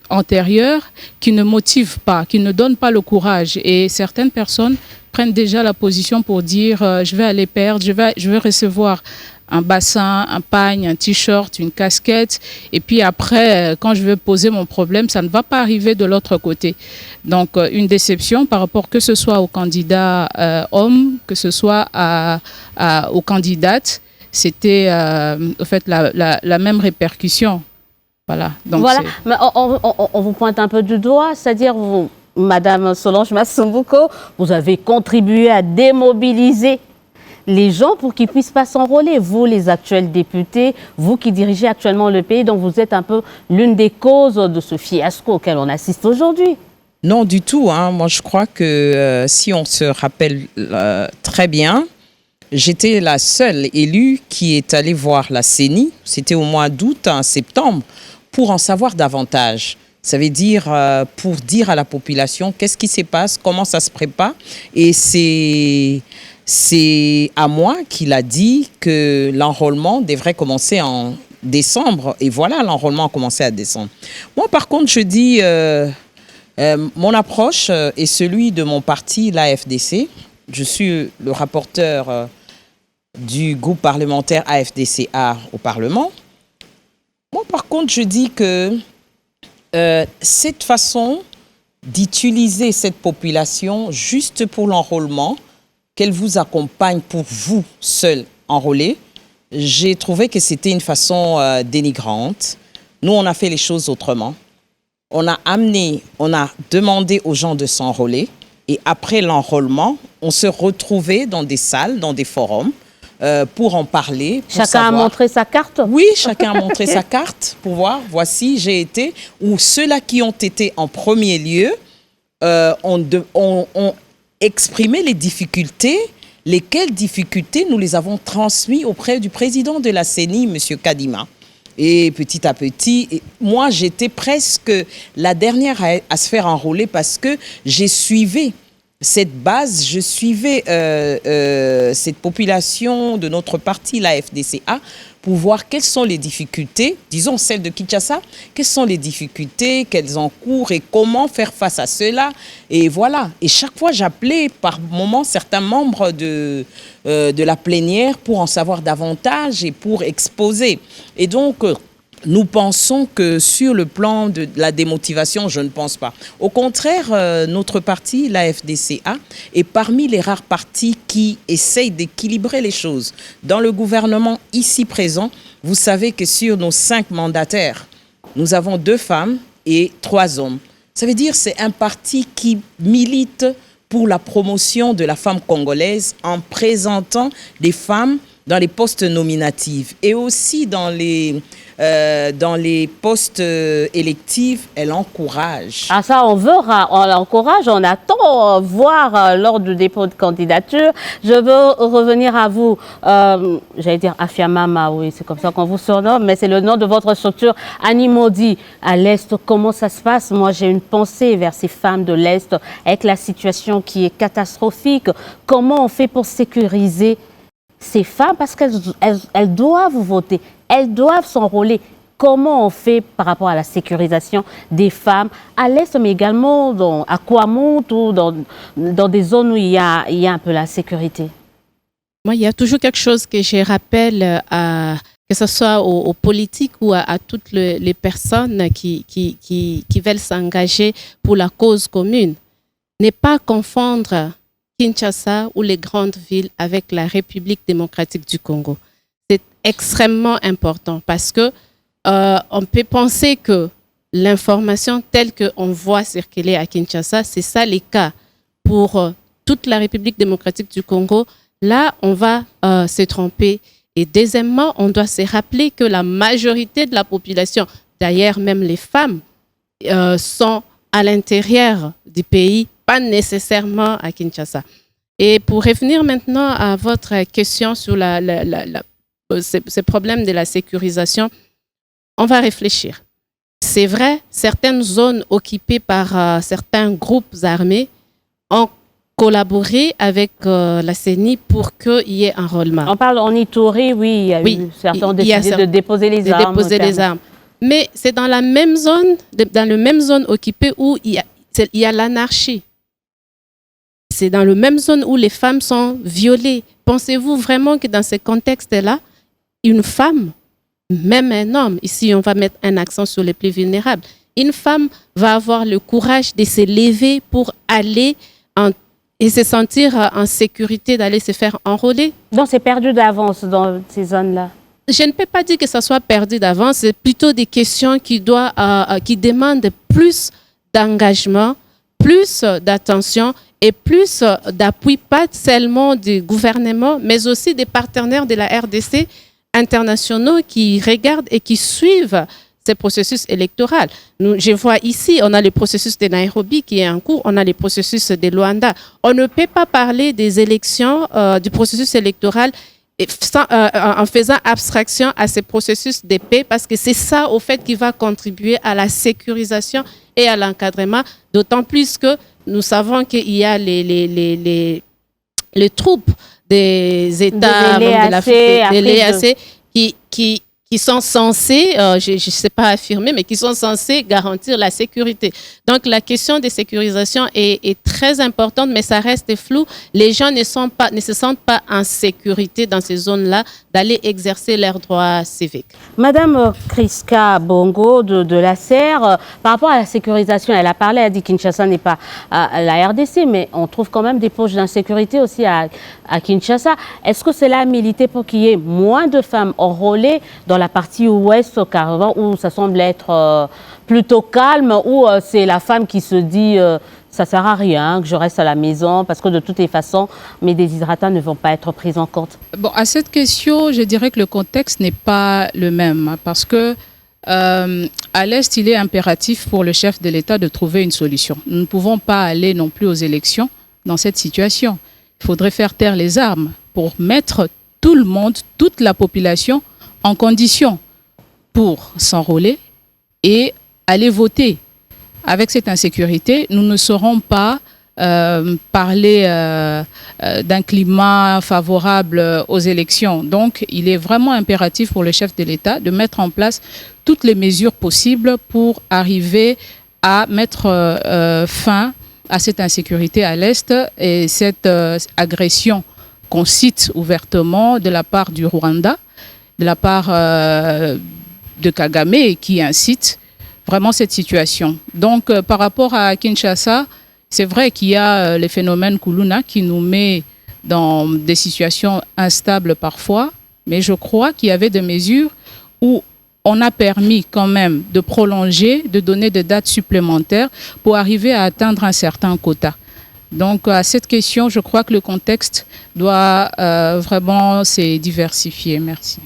antérieure qui ne motive pas, qui ne donne pas le courage. Et certaines personnes prennent déjà la position pour dire je vais aller perdre, je vais recevoir un bassin, un pagne, un t-shirt, une casquette. Et puis après, quand je vais poser mon problème, ça ne va pas arriver de l'autre côté. Donc, une déception par rapport que ce soit aux candidats hommes, que ce soit aux candidates. C'était, au fait, la même répercussion. Voilà. Donc voilà. Mais on vous pointe un peu du doigt, c'est-à-dire vous, Madame Solange Masumbuko, vous avez contribué à démobiliser les gens pour qu'ils ne puissent pas s'enrôler. Vous, les actuels députés, vous qui dirigez actuellement le pays, donc vous êtes un peu l'une des causes de ce fiasco auquel on assiste aujourd'hui. Non, du tout. Moi, je crois que si on se rappelle très bien, j'étais la seule élue qui est allée voir la CENI, c'était au mois d'août, en septembre, pour en savoir davantage. Ça veut dire pour dire à la population qu'est-ce qui se passe, comment ça se prépare. Et c'est à moi qu'il a dit que l'enrôlement devrait commencer en décembre. Et voilà, l'enrôlement a commencé à décembre. Moi, par contre, je dis, mon approche est celui de mon parti, l'AFDC. Je suis le rapporteur du groupe parlementaire AFDCA au Parlement. Moi, par contre, je dis que cette façon d'utiliser cette population juste pour l'enrôlement, qu'elle vous accompagne pour vous seul enrôler, j'ai trouvé que c'était une façon dénigrante. Nous, on a fait les choses autrement. On a demandé aux gens de s'enrôler et après l'enrôlement, on se retrouvait dans des salles, dans des forums, pour en parler. Pour chacun a montré sa carte? Oui, chacun a montré sa carte pour voir, voici, j'ai été, ou ceux-là qui ont été en premier lieu ont exprimé les difficultés, lesquelles difficultés nous les avons transmises auprès du président de la CENI, M. Kadima. Et petit à petit, moi j'étais presque la dernière à se faire enrôler parce que j'ai suivi cette base, je suivais cette population de notre parti, la FDCA, pour voir quelles sont les difficultés, disons celles de Kinshasa, quelles sont les difficultés qu'elles encourent et comment faire face à cela. Et voilà. Et chaque fois, j'appelais par moment certains membres de la plénière pour en savoir davantage et pour exposer. Et donc, nous pensons que sur le plan de la démotivation, je ne pense pas. Au contraire, notre parti, la FDCA, est parmi les rares partis qui essayent d'équilibrer les choses. Dans le gouvernement ici présent, vous savez que sur nos 5 mandataires, nous avons 2 femmes et 3 hommes. Ça veut dire que c'est un parti qui milite pour la promotion de la femme congolaise en présentant des femmes dans les postes nominatifs et aussi dans les postes électifs, elle encourage. Ah ça, on verra, on l'encourage, on attend voir lors du dépôt de candidature. Je veux revenir à vous, j'allais dire Afia Mama, oui, c'est comme ça qu'on vous surnomme, mais c'est le nom de votre structure, Animodi, à l'Est. Comment ça se passe? Moi, j'ai une pensée vers ces femmes de l'Est, avec la situation qui est catastrophique. Comment on fait pour sécuriser ces femmes? Parce qu'elles doivent voter. Elles doivent s'enrôler. Comment on fait par rapport à la sécurisation des femmes à l'Est, mais également à Kwamount ou dans des zones où il y a un peu la sécurité? Moi, il y a toujours quelque chose que je rappelle, que ce soit aux politiques ou à toutes les personnes qui veulent s'engager pour la cause commune. Ne pas confondre Kinshasa ou les grandes villes avec la République démocratique du Congo. C'est extrêmement important parce que on peut penser que l'information telle qu'on voit circuler à Kinshasa, c'est ça les cas pour toute la République démocratique du Congo. Là, on va se tromper. Et deuxièmement, on doit se rappeler que la majorité de la population, d'ailleurs même les femmes, sont à l'intérieur du pays, pas nécessairement à Kinshasa. Et pour revenir maintenant à votre question sur ce problème de la sécurisation, on va réfléchir. C'est vrai, certaines zones occupées par certains groupes armés ont collaborer avec la CENI pour qu'il y ait un enrôlement. On parle en Ituri, oui, certains ont décidé de déposer les armes. Mais c'est dans la même zone, dans la même zone occupée où il y a l'anarchie. C'est dans la même zone où les femmes sont violées. Pensez-vous vraiment que dans ces contextes-là, une femme, même un homme, ici on va mettre un accent sur les plus vulnérables, une femme va avoir le courage de se lever pour aller et se sentir en sécurité d'aller se faire enrôler? Donc c'est perdu d'avance dans ces zones-là. Je ne peux pas dire que ça soit perdu d'avance, c'est plutôt des questions qui demandent plus d'engagement, plus d'attention et plus d'appui, pas seulement du gouvernement, mais aussi des partenaires de la RDC internationaux qui regardent et qui suivent ces processus électoraux. Je vois ici, on a le processus de Nairobi qui est en cours, on a le processus de Luanda. On ne peut pas parler des élections, du processus électoral en faisant abstraction à ces processus de paix, parce que c'est ça, au fait, qui va contribuer à la sécurisation et à l'encadrement, d'autant plus que nous savons qu'il y a les troupes des États de l'EAC qui sont censés, je ne sais pas affirmer, mais qui sont censés garantir la sécurité. Donc, la question de sécurisation est très importante, mais ça reste flou. Les gens ne se sentent pas en sécurité dans ces zones-là d'aller exercer leurs droits civiques. Madame Kriska Bongo de la CER, par rapport à la sécurisation, elle a parlé, elle a dit que Kinshasa n'est pas à la RDC, mais on trouve quand même des poches d'insécurité aussi à Kinshasa. Est-ce que cela a milité pour qu'il y ait moins de femmes enrôlées dans la partie ouest, carrément, où ça semble être plutôt calme, où c'est la femme qui se dit ça ne sert à rien, que je reste à la maison, parce que de toutes les façons, mes déshydratants ne vont pas être pris en compte? Bon, à cette question, je dirais que le contexte n'est pas le même, hein, parce que à l'Est, il est impératif pour le chef de l'État de trouver une solution. Nous ne pouvons pas aller non plus aux élections dans cette situation. Il faudrait faire taire les armes pour mettre tout le monde, toute la population en condition pour s'enrôler et aller voter. Avec cette insécurité, nous ne saurons pas parler d'un climat favorable aux élections. Donc, il est vraiment impératif pour le chef de l'État de mettre en place toutes les mesures possibles pour arriver à mettre fin à cette insécurité à l'Est et cette agression qu'on cite ouvertement de la part du Rwanda, de la part de Kagame, qui incite vraiment cette situation. Donc, par rapport à Kinshasa, c'est vrai qu'il y a le phénomène Kuluna qui nous met dans des situations instables parfois, mais je crois qu'il y avait des mesures où on a permis quand même de prolonger, de donner des dates supplémentaires pour arriver à atteindre un certain quota. Donc, à cette question, je crois que le contexte doit vraiment se diversifier. Merci.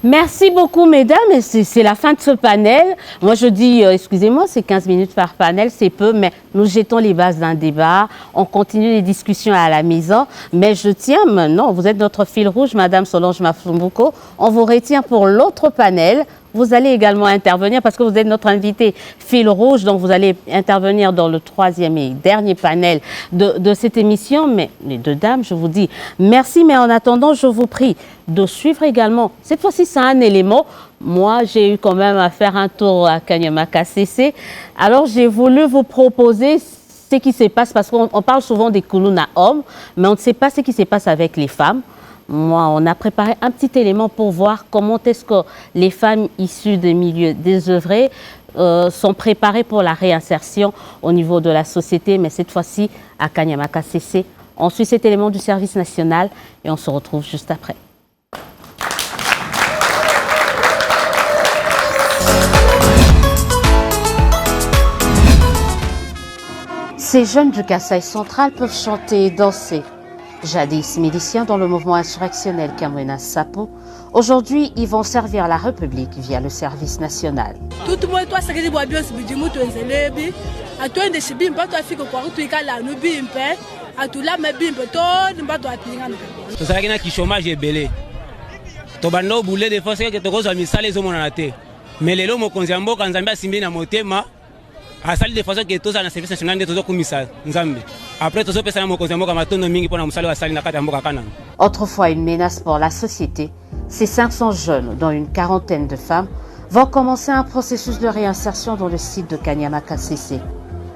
Merci beaucoup, mesdames. C'est la fin de ce panel. Moi, je dis, excusez-moi, c'est 15 minutes par panel, c'est peu, mais nous jetons les bases d'un débat. On continue les discussions à la maison. Mais je tiens maintenant, vous êtes notre fil rouge, Madame Solange Mafumbuko. On vous retient pour l'autre panel. Vous allez également intervenir parce que vous êtes notre invité fil rouge, donc vous allez intervenir dans le troisième et dernier panel de cette émission. Mais les deux dames, je vous dis merci, mais en attendant, je vous prie de suivre également. Cette fois-ci, c'est un élément. Moi, j'ai eu quand même à faire un tour à Kanyamaka CC. Alors, j'ai voulu vous proposer ce qui se passe, parce qu'on parle souvent des Kuluna hommes, mais on ne sait pas ce qui se passe avec les femmes. Moi, on a préparé un petit élément pour voir comment est-ce que les femmes issues des milieux désœuvrés sont préparées pour la réinsertion au niveau de la société, mais cette fois-ci à Kanyamaka CC. On suit cet élément du service national et on se retrouve juste après. Ces jeunes du Kasaï central peuvent chanter et danser. Jadis miliciens dans le mouvement insurrectionnel Kamwena Sapo, aujourd'hui ils vont servir la République via le service national. asali de façon que toza na service national de tozokumisa nzambe après tozopesa na mokonzi ya mboka matondo mingi mpona mosala basali na kati ya mboka kananga. Autrefois une menace pour la société, ces 500 jeunes, dont une quarantaine de femmes, vont commencer un processus de réinsertion dans le site de Kanyama-Kasese.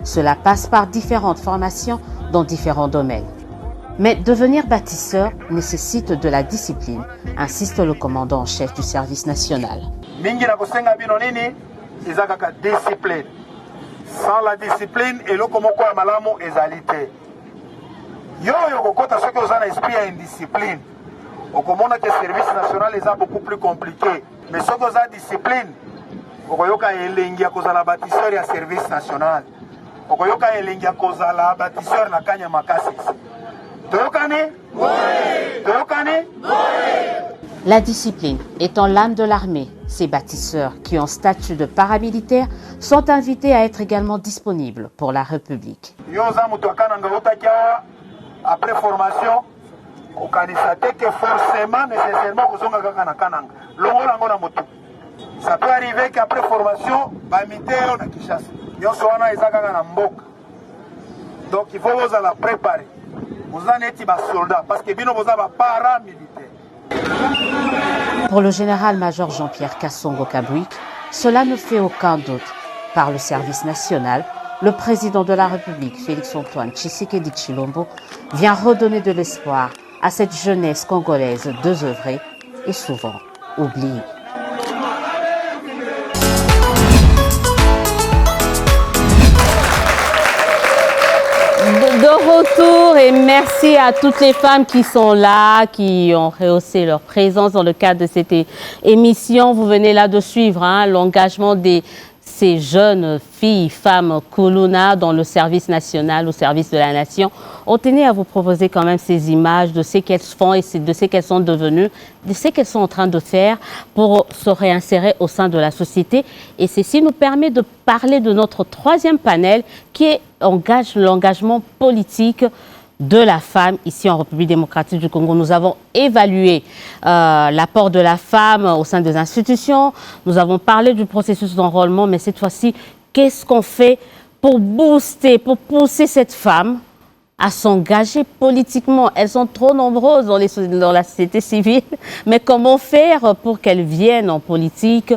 Cela passe par différentes formations dans différents domaines. Mais devenir bâtisseur nécessite de la discipline, insiste le commandant en chef du service national. Mingi na kosenga bino nini ezakaka discipline. Sans la discipline eloko moko ya malamu ezali te. Yo kokota soki oza na esprit ya indiscipline. Okomona que service national eza beaucoup plus compliqué. Mais soki oza discipline okoyoka elengi ya kozala bâtisseur ya service national. Okoyoka elengi ya kozala bâtisseur na Kanyama-Kasese. La discipline étant l'âme de l'armée, ces bâtisseurs qui ont statut de paramilitaires sont invités à être également disponibles pour la République. Après formation, on que forcément, nécessairement, ça peut arriver qu'après formation, donc il faut vous la préparer. Vous en êtes soldat parce que vous avez paramilitaire. Pour le général-major Jean-Pierre Kassongo-Kabouik, cela ne fait aucun doute. Par le service national, le président de la République, Félix-Antoine Tshisekedi Tshilombo, vient redonner de l'espoir à cette jeunesse congolaise désœuvrée et souvent oubliée. De retour et merci à toutes les femmes qui sont là, qui ont rehaussé leur présence dans le cadre de cette émission. Vous venez là de suivre l'engagement de ces jeunes filles, femmes Kuluna dans le service national, au service de la nation. On tenait à vous proposer quand même ces images de ce qu'elles font et de ce qu'elles sont devenues, de ce qu'elles sont en train de faire pour se réinsérer au sein de la société. Et ceci nous permet de parler de notre troisième panel qui est l'engagement politique de la femme ici en République démocratique du Congo. Nous avons évalué l'apport de la femme au sein des institutions. Nous avons parlé du processus d'enrôlement, mais cette fois-ci, qu'est-ce qu'on fait pour booster, pour pousser cette femme à s'engager politiquement? Elles sont trop nombreuses dans la société civile, mais comment faire pour qu'elles viennent en politique?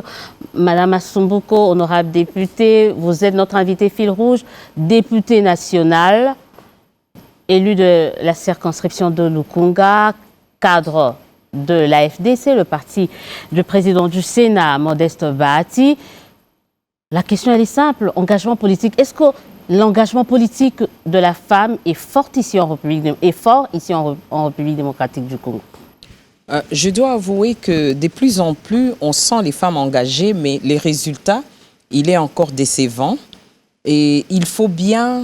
Madame Asumbuko, honorable députée, vous êtes notre invitée fil rouge, députée nationale, élue de la circonscription de Lukunga, cadre de l'AFDC, le parti du président du Sénat, Modeste Bahati. La question elle est simple, engagement politique. Est-ce que l'engagement politique de la femme est fort ici en République démocratique du Congo? Je dois avouer que de plus en plus, on sent les femmes engagées, mais les résultats, il est encore décevant. Et il faut bien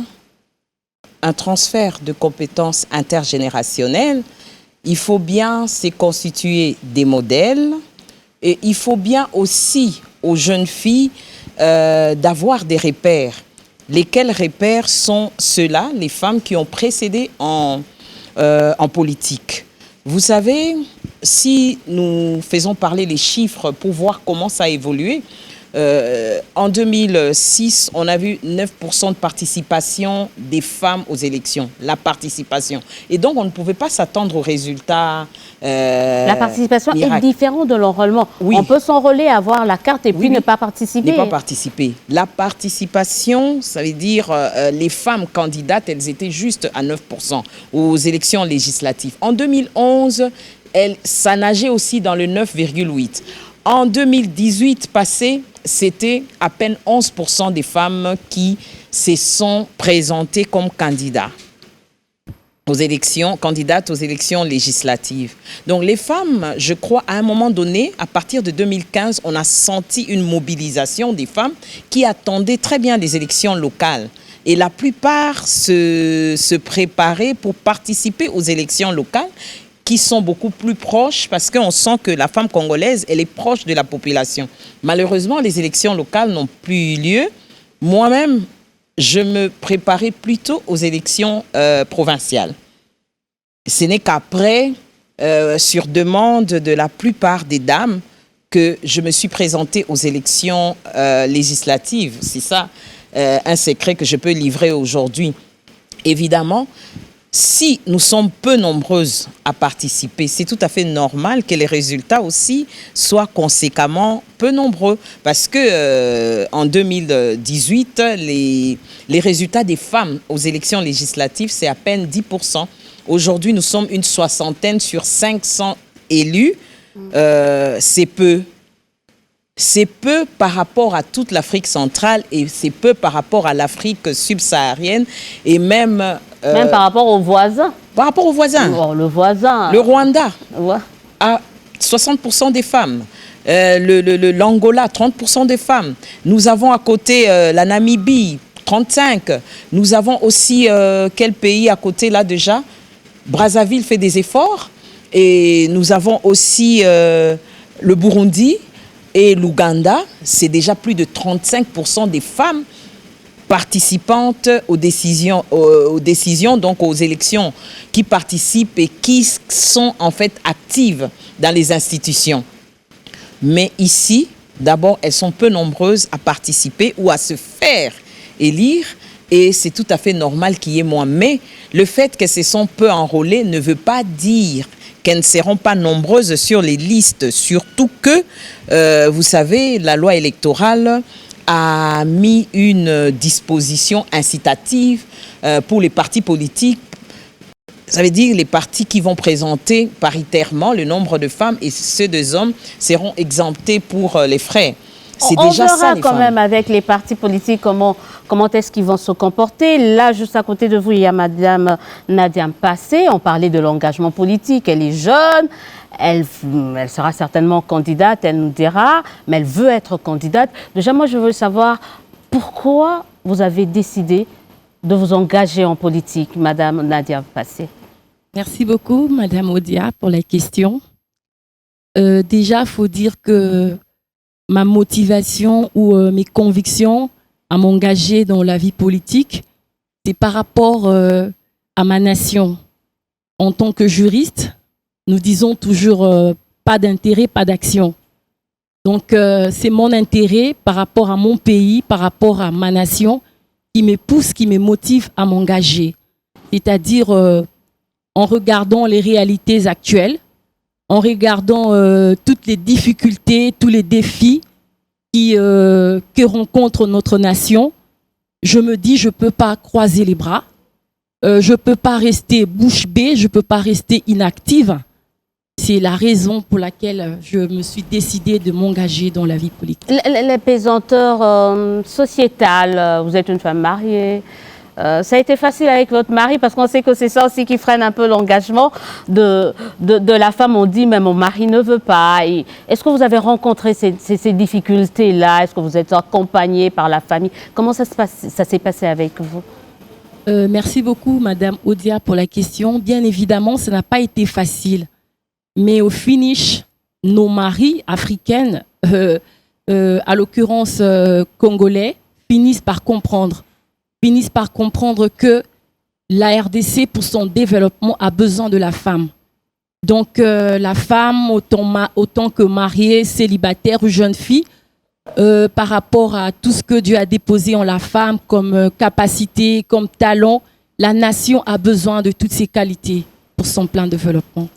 un transfert de compétences intergénérationnelles. Il faut bien se constituer des modèles. Et il faut bien aussi aux jeunes filles d'avoir des repères. Lesquels repères sont ceux-là, les femmes qui ont précédé en politique. Vous savez, si nous faisons parler les chiffres pour voir comment ça a évolué, en 2006, on a vu 9% de participation des femmes aux élections, la participation. Et donc, on ne pouvait pas s'attendre aux résultats. La participation miracle. Est différente de l'enrôlement. Oui. On peut s'enrôler, avoir la carte et puis ne pas participer. Ne pas participer. La participation, ça veut dire les femmes candidates, elles étaient juste à 9% aux élections législatives. En 2011, ça nageait aussi dans le 9,8%. En 2018 passé, c'était à peine 11% des femmes qui se sont présentées comme candidates aux élections législatives. Donc les femmes, je crois, à un moment donné, à partir de 2015, on a senti une mobilisation des femmes qui attendaient très bien les élections locales. Et la plupart se préparaient pour participer aux élections locales, qui sont beaucoup plus proches parce qu'on sent que la femme congolaise, elle est proche de la population. Malheureusement, les élections locales n'ont plus eu lieu. Moi-même, je me préparais plutôt aux élections provinciales. Ce n'est qu'après, sur demande de la plupart des dames, que je me suis présentée aux élections législatives. C'est ça. un secret que je peux livrer aujourd'hui. Évidemment, si nous sommes peu nombreuses à participer, c'est tout à fait normal que les résultats aussi soient conséquemment peu nombreux. Parce que en 2018, les résultats des femmes aux élections législatives, c'est à peine 10%. Aujourd'hui, nous sommes une soixantaine sur 500 élus. C'est peu. C'est peu par rapport à toute l'Afrique centrale et c'est peu par rapport à l'Afrique subsaharienne et même par rapport aux voisins. Par rapport aux voisins. Oh, le voisin. Le Rwanda Ouais. a 60% des femmes. L'Angola, 30% des femmes. Nous avons à côté la Namibie, 35%. Nous avons aussi quel pays à côté là déjà? Brazzaville fait des efforts. Et nous avons aussi le Burundi et l'Ouganda. C'est déjà plus de 35% des femmes participantes aux décisions, donc aux élections, qui participent et qui sont en fait actives dans les institutions. Mais ici, d'abord, elles sont peu nombreuses à participer ou à se faire élire et c'est tout à fait normal qu'il y ait moins. Mais le fait que ce sont peu enrôlées ne veut pas dire qu'elles ne seront pas nombreuses sur les listes, surtout que, vous savez, la loi électorale a mis une disposition incitative pour les partis politiques. Ça veut dire les partis qui vont présenter paritairement le nombre de femmes et ceux des hommes seront exemptés pour les frais. C'est déjà ça, les femmes. On verra quand même avec les partis politiques comment est-ce qu'ils vont se comporter. Là, juste à côté de vous, il y a Madame Nadia Mpassé. On parlait de l'engagement politique. Elle est jeune. Elle sera certainement candidate, elle nous dira, mais elle veut être candidate. Déjà, moi, je veux savoir pourquoi vous avez décidé de vous engager en politique, Madame Nadia Mpassé. Merci beaucoup, Madame Odia, pour la question. Déjà, il faut dire que ma motivation ou mes convictions à m'engager dans la vie politique, c'est par rapport à ma nation. En tant que juriste, nous disons toujours pas d'intérêt, pas d'action. Donc, c'est mon intérêt par rapport à mon pays, par rapport à ma nation, qui me pousse, qui me motive à m'engager. C'est-à-dire en regardant les réalités actuelles, en regardant toutes les difficultés, tous les défis que rencontre notre nation, je me dis, je ne peux pas croiser les bras, je ne peux pas rester bouche bée, je ne peux pas rester inactive. C'est la raison pour laquelle je me suis décidée de m'engager dans la vie politique. Les pesanteurs sociétales, vous êtes une femme mariée, ça a été facile avec votre mari parce qu'on sait que c'est ça aussi qui freine un peu l'engagement de la femme. On dit mais mon mari ne veut pas. Est-ce que vous avez rencontré ces difficultés-là? Est-ce que vous êtes accompagnée par la famille? Comment ça s'est passé avec vous? Merci beaucoup, Madame Odia, pour la question. Bien évidemment, ça n'a pas été facile. Mais au finish, nos maris africaines, à l'occurrence congolais, finissent par comprendre que la RDC, pour son développement, a besoin de la femme. Donc, la femme, autant que mariée, célibataire ou jeune fille, par rapport à tout ce que Dieu a déposé en la femme comme capacité, comme talent, la nation a besoin de toutes ces qualités pour son plein développement.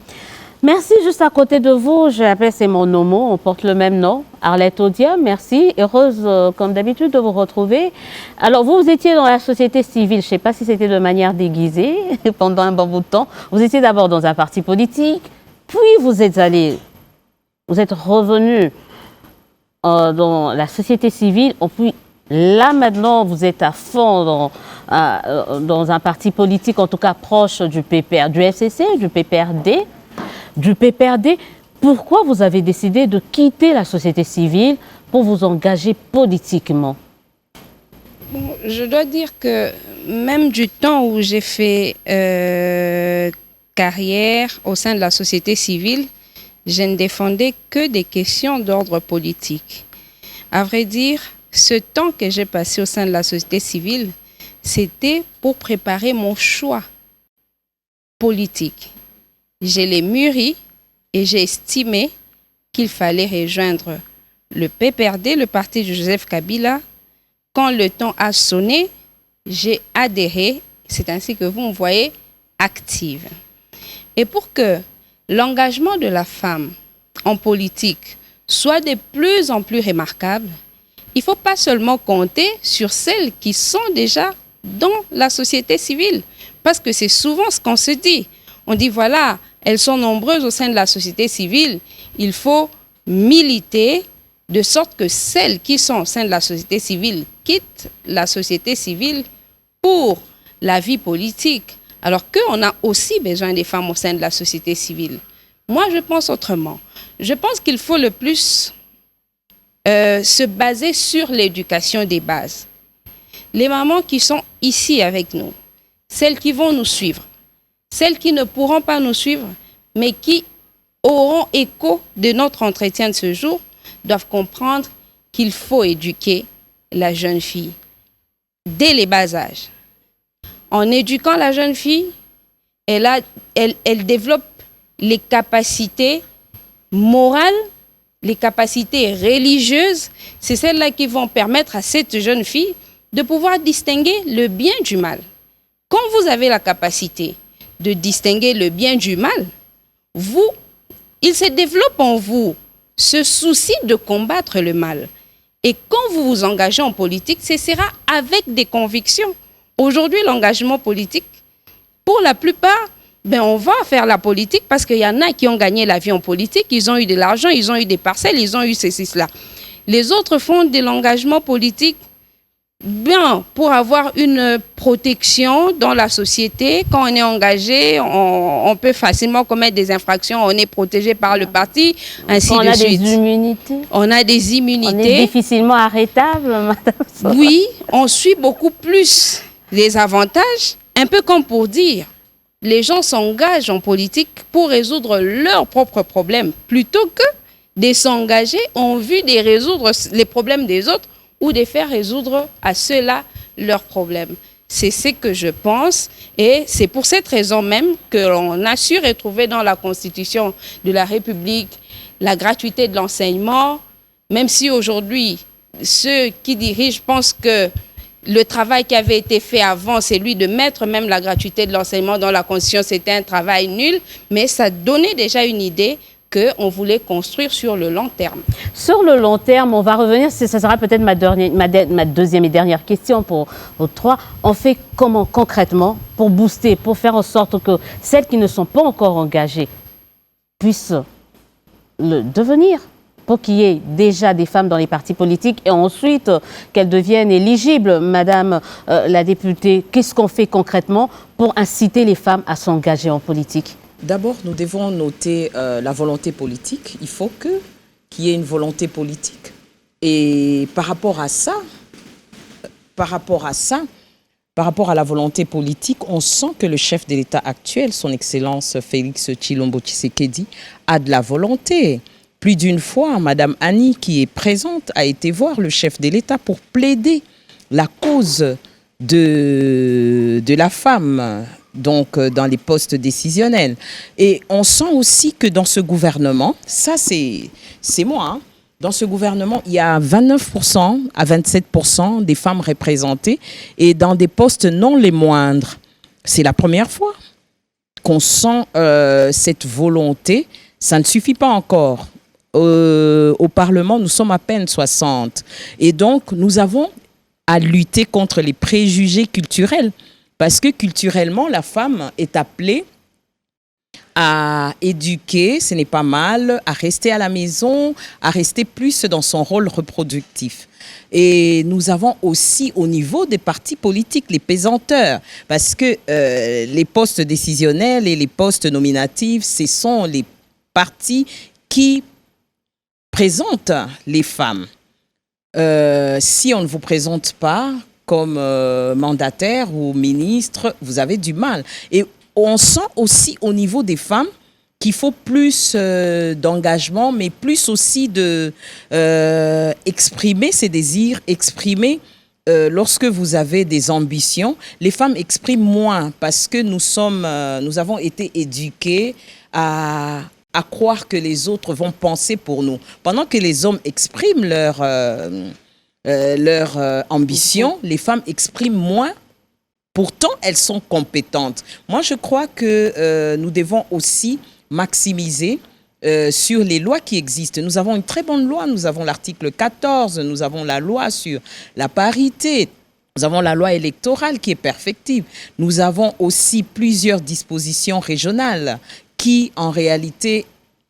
Merci. Juste à côté de vous, je l'appelle, c'est mon homo, on porte le même nom, Arlette Odia. Merci, heureuse comme d'habitude de vous retrouver. Alors vous étiez dans la société civile, je ne sais pas si c'était de manière déguisée pendant un bon bout de temps. Vous étiez d'abord dans un parti politique, puis vous êtes revenu dans la société civile, puis là maintenant vous êtes à fond dans un parti politique, en tout cas proche du PPR, du FCC, du PPRD. Pourquoi vous avez décidé de quitter la société civile pour vous engager politiquement? Bon, je dois dire que même du temps où j'ai fait carrière au sein de la société civile, je ne défendais que des questions d'ordre politique. À vrai dire, ce temps que j'ai passé au sein de la société civile, c'était pour préparer mon choix politique. Je l'ai mûri et j'ai estimé qu'il fallait rejoindre le PPRD, le parti de Joseph Kabila, quand le temps a sonné, j'ai adhéré. C'est ainsi que vous me voyez active. Et pour que l'engagement de la femme en politique soit de plus en plus remarquable, il ne faut pas seulement compter sur celles qui sont déjà dans la société civile. Parce que c'est souvent ce qu'on se dit. On dit, voilà, elles sont nombreuses au sein de la société civile. Il faut militer de sorte que celles qui sont au sein de la société civile quittent la société civile pour la vie politique. Alors qu'on a aussi besoin des femmes au sein de la société civile. Moi, je pense autrement. Je pense qu'il faut le plus se baser sur l'éducation des bases. Les mamans qui sont ici avec nous, celles qui vont nous suivre, celles qui ne pourront pas nous suivre, mais qui auront écho de notre entretien de ce jour, doivent comprendre qu'il faut éduquer la jeune fille dès les bas âges. En éduquant la jeune fille, elle développe les capacités morales, les capacités religieuses. C'est celles-là qui vont permettre à cette jeune fille de pouvoir distinguer le bien du mal. Quand vous avez la capacité de distinguer le bien du mal, il se développe en vous ce souci de combattre le mal. Et quand vous vous engagez en politique, ce sera avec des convictions. Aujourd'hui, l'engagement politique, pour la plupart, on va faire la politique parce qu'il y en a qui ont gagné la vie en politique, ils ont eu de l'argent, ils ont eu des parcelles, ils ont eu ceci, cela. Les autres font de l'engagement politique pour avoir une protection dans la société. Quand on est engagé, on peut facilement commettre des infractions, on est protégé par le parti, ainsi de suite. On a des immunités. On a des immunités. On est difficilement arrêtable, madame. Oui, on suit beaucoup plus les avantages, un peu comme pour dire, les gens s'engagent en politique pour résoudre leurs propres problèmes, plutôt que de s'engager en vue de résoudre les problèmes des autres ou de faire résoudre à ceux-là leurs problèmes. C'est ce que je pense et c'est pour cette raison même que l'on a su retrouver dans la Constitution de la République la gratuité de l'enseignement, même si aujourd'hui, ceux qui dirigent pensent que le travail qui avait été fait avant, c'est lui de mettre même la gratuité de l'enseignement dans la Constitution, c'était un travail nul, mais ça donnait déjà une idée qu'on voulait construire sur le long terme. Sur le long terme, on va revenir, ça sera peut-être ma deuxième et dernière question pour vous trois. On fait comment concrètement pour booster, pour faire en sorte que celles qui ne sont pas encore engagées puissent le devenir, pour qu'il y ait déjà des femmes dans les partis politiques et ensuite qu'elles deviennent éligibles. Madame la députée, qu'est-ce qu'on fait concrètement pour inciter les femmes à s'engager en politique? D'abord, nous devons noter la volonté politique. Il faut qu'il y ait une volonté politique. Et par rapport à la volonté politique, on sent que le chef de l'État actuel, son Excellence Félix Tshilombo Tshisekedi, a de la volonté. Plus d'une fois, Madame Annie, qui est présente, a été voir le chef de l'État pour plaider la cause de la femme, donc dans les postes décisionnels. Et on sent aussi que dans ce gouvernement, ça c'est moi, hein, dans ce gouvernement, il y a 29% à 27% des femmes représentées et dans des postes non les moindres. C'est la première fois qu'on sent cette volonté. Ça ne suffit pas encore. Au Parlement, nous sommes à peine 60. Et donc, nous avons à lutter contre les préjugés culturels. Parce que culturellement, la femme est appelée à éduquer, ce n'est pas mal, à rester à la maison, à rester plus dans son rôle reproductif. Et nous avons aussi au niveau des partis politiques les pesanteurs, parce que les postes décisionnels et les postes nominatifs, ce sont les partis qui présentent les femmes. Si on ne vous présente pas comme mandataire ou ministre, vous avez du mal. Et on sent aussi au niveau des femmes qu'il faut plus d'engagement, mais plus aussi de exprimer ses désirs, exprimer lorsque vous avez des ambitions. Les femmes expriment moins parce que nous avons été éduqués à croire que les autres vont penser pour nous. Pendant que les hommes expriment leur ambition, les femmes expriment moins. Pourtant, elles sont compétentes. Moi, je crois que nous devons aussi maximiser sur les lois qui existent. Nous avons une très bonne loi. Nous avons l'article 14. Nous avons la loi sur la parité. Nous avons la loi électorale qui est perfectible. Nous avons aussi plusieurs dispositions régionales qui, en réalité,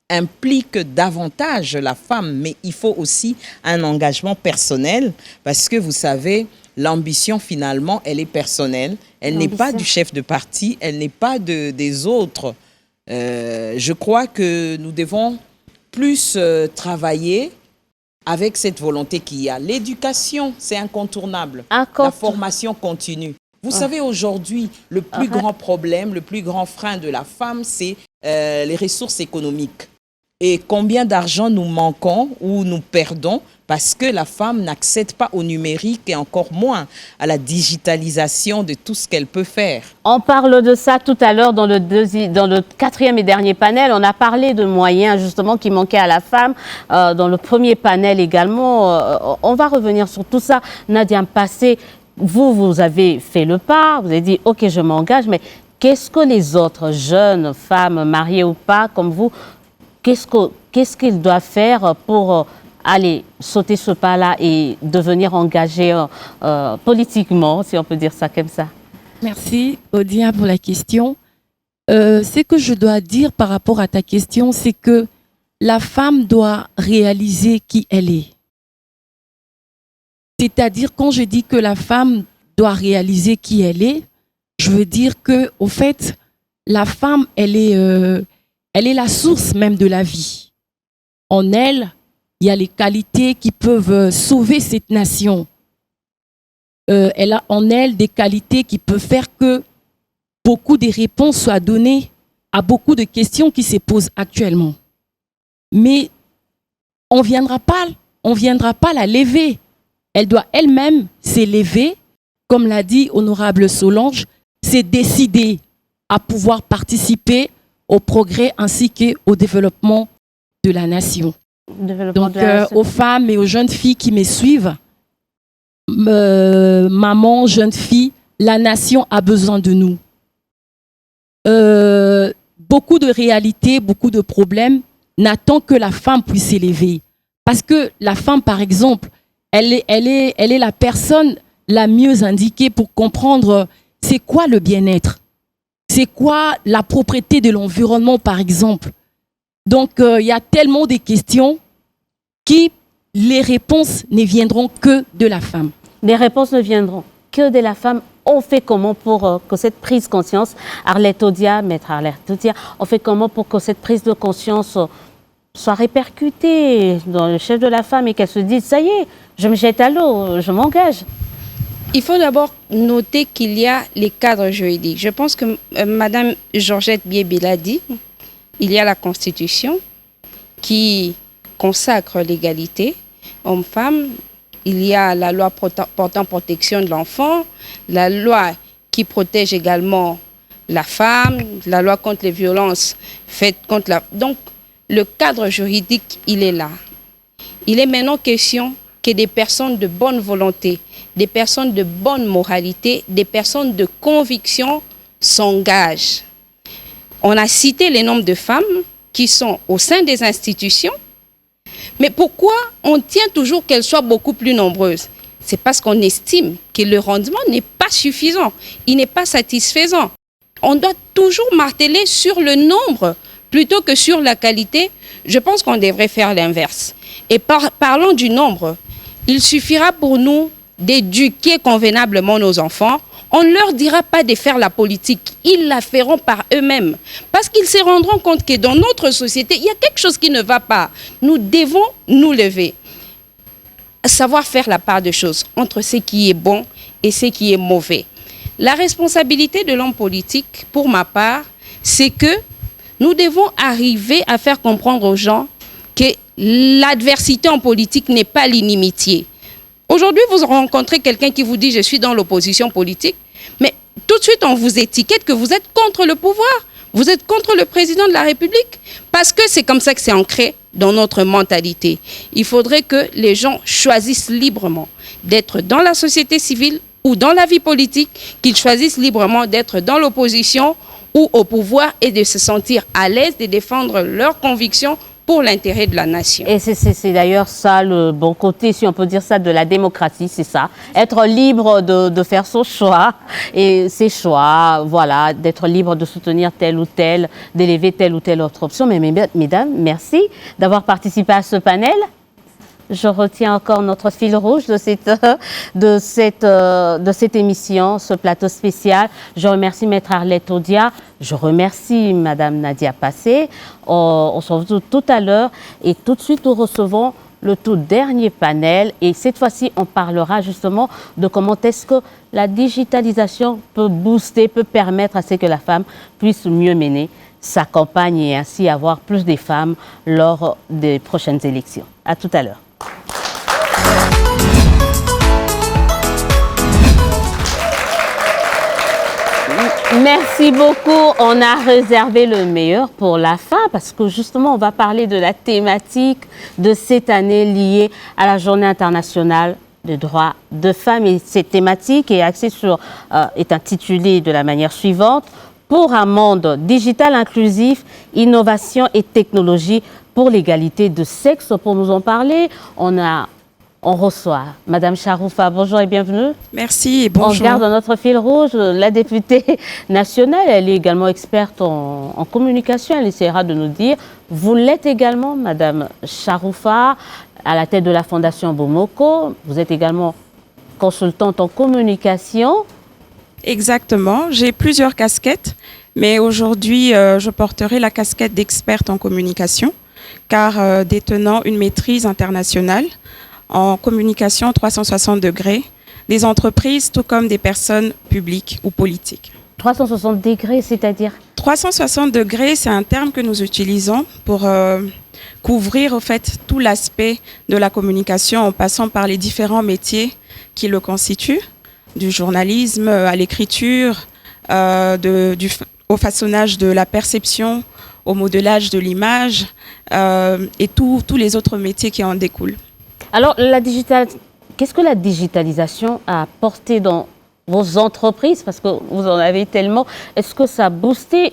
impliquent davantage la femme. Mais il faut aussi un engagement personnel parce que, vous savez, l'ambition, finalement, elle est personnelle. Elle n'est pas du chef de parti, elle n'est pas des autres. Je crois que nous devons plus travailler avec cette volonté qu'il y a. L'éducation, c'est incontournable. La formation continue. Vous savez, aujourd'hui, le plus grand problème, le plus grand frein de la femme, c'est les ressources économiques. Et combien d'argent nous manquons ou nous perdons parce que la femme n'accède pas au numérique et encore moins à la digitalisation de tout ce qu'elle peut faire. On parle de ça tout à l'heure dans le 4e et dernier panel. On a parlé de moyens justement qui manquaient à la femme. Dans le premier panel également, on va revenir sur tout ça. Nadia Mpassé, vous avez fait le pas, vous avez dit « Ok, je m'engage », mais qu'est-ce que les autres jeunes femmes, mariées ou pas, comme vous, qu'est-ce qu'ils doivent faire pour aller sauter ce pas-là et devenir engagés politiquement, si on peut dire ça comme ça? Merci, Odia, pour la question. Ce que je dois dire par rapport à ta question, c'est que la femme doit réaliser qui elle est. C'est-à-dire, quand je dis que la femme doit réaliser qui elle est, je veux dire que, au fait, la femme, elle est la source même de la vie. En elle, il y a les qualités qui peuvent sauver cette nation. Elle a en elle des qualités qui peuvent faire que beaucoup de réponses soient données à beaucoup de questions qui se posent actuellement. Mais on ne viendra pas la lever. Elle doit elle-même s'élever, comme l'a dit Honorable Solange, c'est décider à pouvoir participer au progrès ainsi qu'au développement de la nation. Donc, aux femmes et aux jeunes filles qui me suivent, maman, jeune fille, la nation a besoin de nous. Beaucoup de réalités, beaucoup de problèmes n'attendent que la femme puisse s'élever. Parce que la femme, par exemple, elle est la personne la mieux indiquée pour comprendre c'est quoi le bien-être. C'est quoi la propreté de l'environnement, par exemple? Donc, il y a tellement de questions qui, les réponses ne viendront que de la femme. Les réponses ne viendront que de la femme. On fait comment pour que cette prise de conscience, Maître Arlette Odia, on fait comment pour que cette prise de conscience soit répercutée dans le chef de la femme et qu'elle se dise, ça y est, je me jette à l'eau, je m'engage? Il faut d'abord noter qu'il y a les cadres juridiques. Je pense que Madame Georgette Biébi l'a dit, il y a la Constitution qui consacre l'égalité homme-femme. Il y a la loi portant protection de l'enfant, la loi qui protège également la femme, la loi contre les violences faites contre la... Donc, le cadre juridique, il est là. Il est maintenant question que des personnes de bonne volonté, des personnes de bonne moralité, des personnes de conviction s'engagent. On a cité les nombres de femmes qui sont au sein des institutions, mais pourquoi on tient toujours qu'elles soient beaucoup plus nombreuses? C'est parce qu'on estime que le rendement n'est pas suffisant, il n'est pas satisfaisant. On doit toujours marteler sur le nombre plutôt que sur la qualité. Je pense qu'on devrait faire l'inverse. Et parlons du nombre. Il suffira pour nous d'éduquer convenablement nos enfants. On ne leur dira pas de faire la politique. Ils la feront par eux-mêmes. Parce qu'ils se rendront compte que dans notre société, il y a quelque chose qui ne va pas. Nous devons nous lever. Savoir faire la part de choses entre ce qui est bon et ce qui est mauvais. La responsabilité de l'homme politique, pour ma part, c'est que nous devons arriver à faire comprendre aux gens que l'adversité en politique n'est pas l'inimitié. Aujourd'hui, vous rencontrez quelqu'un qui vous dit « je suis dans l'opposition politique », mais tout de suite, on vous étiquette que vous êtes contre le pouvoir, vous êtes contre le président de la République, parce que c'est comme ça que c'est ancré dans notre mentalité. Il faudrait que les gens choisissent librement d'être dans la société civile ou dans la vie politique, qu'ils choisissent librement d'être dans l'opposition ou au pouvoir et de se sentir à l'aise de défendre leurs convictions pour l'intérêt de la nation. Et c'est d'ailleurs ça le bon côté, si on peut dire ça, de la démocratie, c'est ça. Être libre de faire son choix et ses choix, voilà, d'être libre de soutenir tel ou tel, d'élever telle ou telle autre option. Mais mesdames, merci d'avoir participé à ce panel. Je retiens encore notre fil rouge de cette émission, ce plateau spécial. Je remercie Maître Arlette Odia. Je remercie Madame Nadia Passé. On se retrouve tout à l'heure et tout de suite nous recevons le tout dernier panel. Et cette fois-ci, on parlera justement de comment est-ce que la digitalisation peut booster, peut permettre à ce que la femme puisse mieux mener sa campagne et ainsi avoir plus de femmes lors des prochaines élections. À tout à l'heure. Merci beaucoup. On a réservé le meilleur pour la fin parce que justement, on va parler de la thématique de cette année liée à la Journée internationale des droits de femmes. Et cette thématique est axée est intitulée de la manière suivante: pour un monde digital inclusif, innovation et technologie pour l'égalité de sexe. Pour nous en parler, on reçoit Madame Charoufa. Bonjour et bienvenue. Merci et bonjour. On garde notre fil rouge la députée nationale. Elle est également experte en communication. Elle essaiera de nous dire. Vous l'êtes également, Madame Charoufa, à la tête de la Fondation Bomoko. Vous êtes également consultante en communication. Exactement. J'ai plusieurs casquettes, mais aujourd'hui, je porterai la casquette d'experte en communication, car détenant une maîtrise internationale en communication 360 degrés, des entreprises tout comme des personnes publiques ou politiques. 360 degrés, c'est-à-dire? 360 degrés, c'est un terme que nous utilisons pour couvrir au fait tout l'aspect de la communication en passant par les différents métiers qui le constituent, du journalisme à l'écriture, au façonnage de la perception, au modelage de l'image et tous les autres métiers qui en découlent. Alors, qu'est-ce que la digitalisation a apporté dans vos entreprises? Parce que vous en avez tellement. Est-ce que ça a boosté?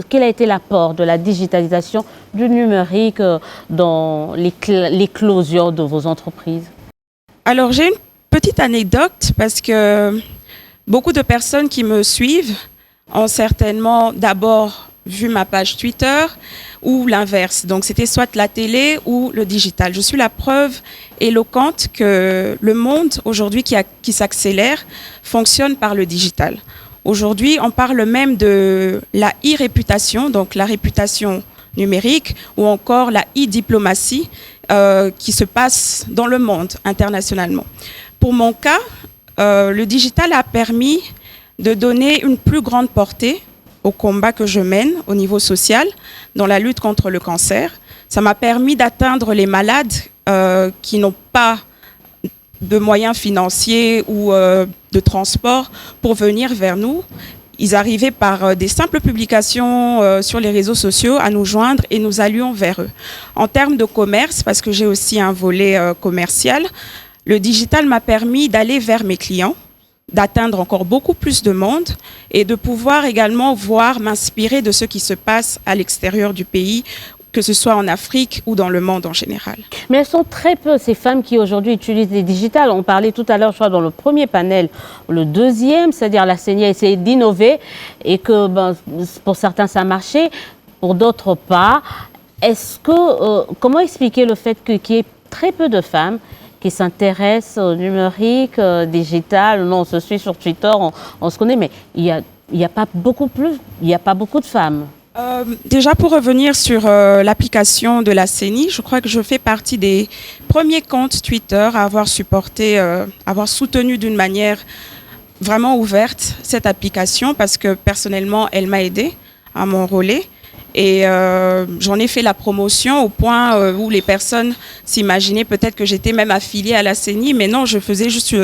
Quel a été l'apport de la digitalisation du numérique dans l'éclosion de vos entreprises? Alors, j'ai une petite anecdote parce que beaucoup de personnes qui me suivent ont certainement d'abord vu ma page Twitter ou l'inverse. Donc, c'était soit la télé ou le digital. Je suis la preuve éloquente que le monde, aujourd'hui, qui s'accélère, fonctionne par le digital. Aujourd'hui, on parle même de la e-réputation, donc la réputation numérique, ou encore la e-diplomatie qui se passe dans le monde internationalement. Pour mon cas, le digital a permis de donner une plus grande portée au combat que je mène au niveau social dans la lutte contre le cancer. Ça m'a permis d'atteindre les malades qui n'ont pas de moyens financiers ou de transport pour venir vers nous. Ils arrivaient par des simples publications sur les réseaux sociaux à nous joindre et nous allions vers eux. En termes de commerce, parce que j'ai aussi un volet commercial, le digital m'a permis d'aller vers mes clients, d'atteindre encore beaucoup plus de monde et de pouvoir également m'inspirer de ce qui se passe à l'extérieur du pays, que ce soit en Afrique ou dans le monde en général. Mais elles sont très peu, ces femmes qui aujourd'hui utilisent les digitales. On parlait tout à l'heure, je crois, dans le premier panel, le deuxième, c'est-à-dire la CENI a essayé d'innover et que pour certains ça a marché, pour d'autres pas. Comment expliquer le fait qu'il y ait très peu de femmes qui s'intéressent au numérique, digital? Non, on se suit sur Twitter, on se connaît, mais il y a pas beaucoup de femmes. Déjà, pour revenir sur l'application de la CENI, je crois que je fais partie des premiers comptes Twitter à avoir soutenu d'une manière vraiment ouverte cette application parce que personnellement, elle m'a aidée à m'enrôler. Et j'en ai fait la promotion au point où les personnes s'imaginaient peut-être que j'étais même affiliée à la CENI, mais non, je faisais juste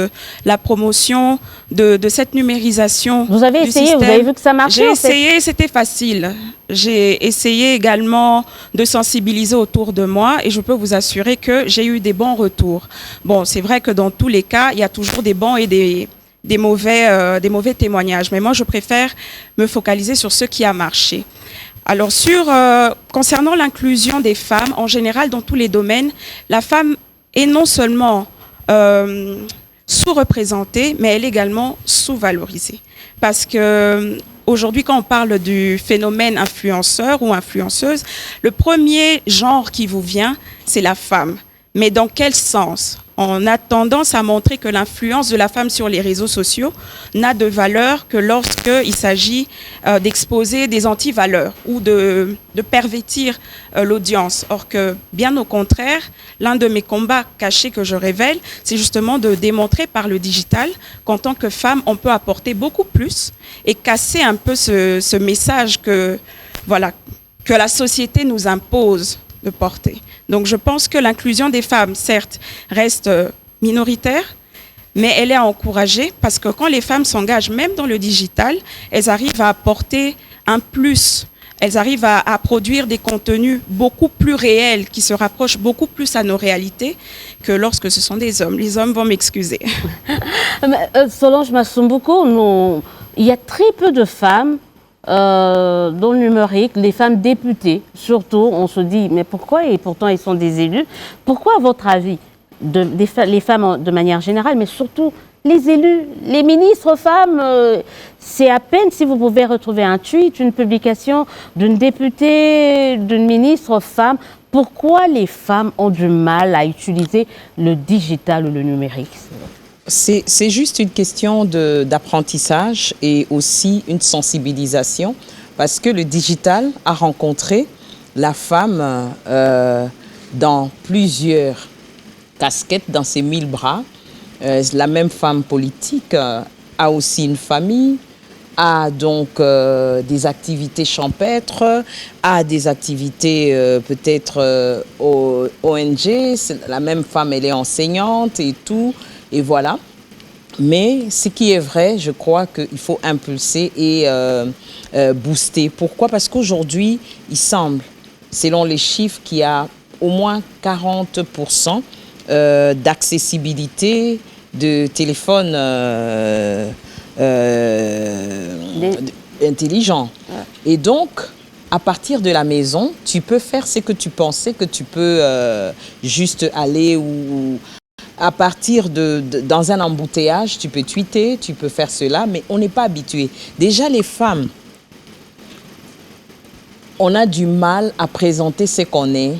la promotion de cette numérisation. Vous avez essayé, vous avez vu que ça marchait? J'ai essayé, c'était facile. J'ai essayé également de sensibiliser autour de moi et je peux vous assurer que j'ai eu des bons retours. Bon, c'est vrai que dans tous les cas, il y a toujours des bons et des mauvais témoignages. Mais moi, je préfère me focaliser sur ce qui a marché. Alors, concernant l'inclusion des femmes, en général, dans tous les domaines, la femme est non seulement sous-représentée, mais elle est également sous-valorisée. Parce que aujourd'hui, quand on parle du phénomène influenceur ou influenceuse, le premier genre qui vous vient, c'est la femme. Mais dans quel sens? On a tendance à montrer que l'influence de la femme sur les réseaux sociaux n'a de valeur que lorsqu'il s'agit d'exposer des anti-valeurs ou de pervertir l'audience. Or que, bien au contraire, l'un de mes combats cachés que je révèle, c'est justement de démontrer par le digital qu'en tant que femme, on peut apporter beaucoup plus et casser un peu ce message que la société nous impose de porter. Donc je pense que l'inclusion des femmes, certes, reste minoritaire, mais elle est à encourager parce que quand les femmes s'engagent même dans le digital, elles arrivent à apporter un plus. Elles arrivent à produire des contenus beaucoup plus réels, qui se rapprochent beaucoup plus à nos réalités que lorsque ce sont des hommes. Les hommes vont m'excuser. Solange Masumbuko, il y a très peu de femmes dans le numérique, les femmes députées, surtout, on se dit, mais pourquoi? Et pourtant, ils sont des élus. Pourquoi, à votre avis, les femmes de manière générale, mais surtout les élus, les ministres femmes, c'est à peine si vous pouvez retrouver un tweet, une publication d'une députée, d'une ministre femme. Pourquoi les femmes ont du mal à utiliser le digital ou le numérique? C'est juste une question d'apprentissage et aussi une sensibilisation parce que le digital a rencontré la femme dans plusieurs casquettes, dans ses 1000 bras. La même femme politique a aussi une famille, a donc des activités champêtres, a des activités peut-être ONG. La même femme, elle est enseignante et tout. Et voilà. Mais ce qui est vrai, je crois qu'il faut impulser et booster. Pourquoi? Parce qu'aujourd'hui, il semble, selon les chiffres, qu'il y a au moins 40% d'accessibilité de téléphones intelligents. Et donc, à partir de la maison, tu peux faire ce que tu pensais que tu peux juste aller ou à partir dans un embouteillage, tu peux tweeter, tu peux faire cela, mais on n'est pas habitué. Déjà, les femmes, on a du mal à présenter ce qu'on est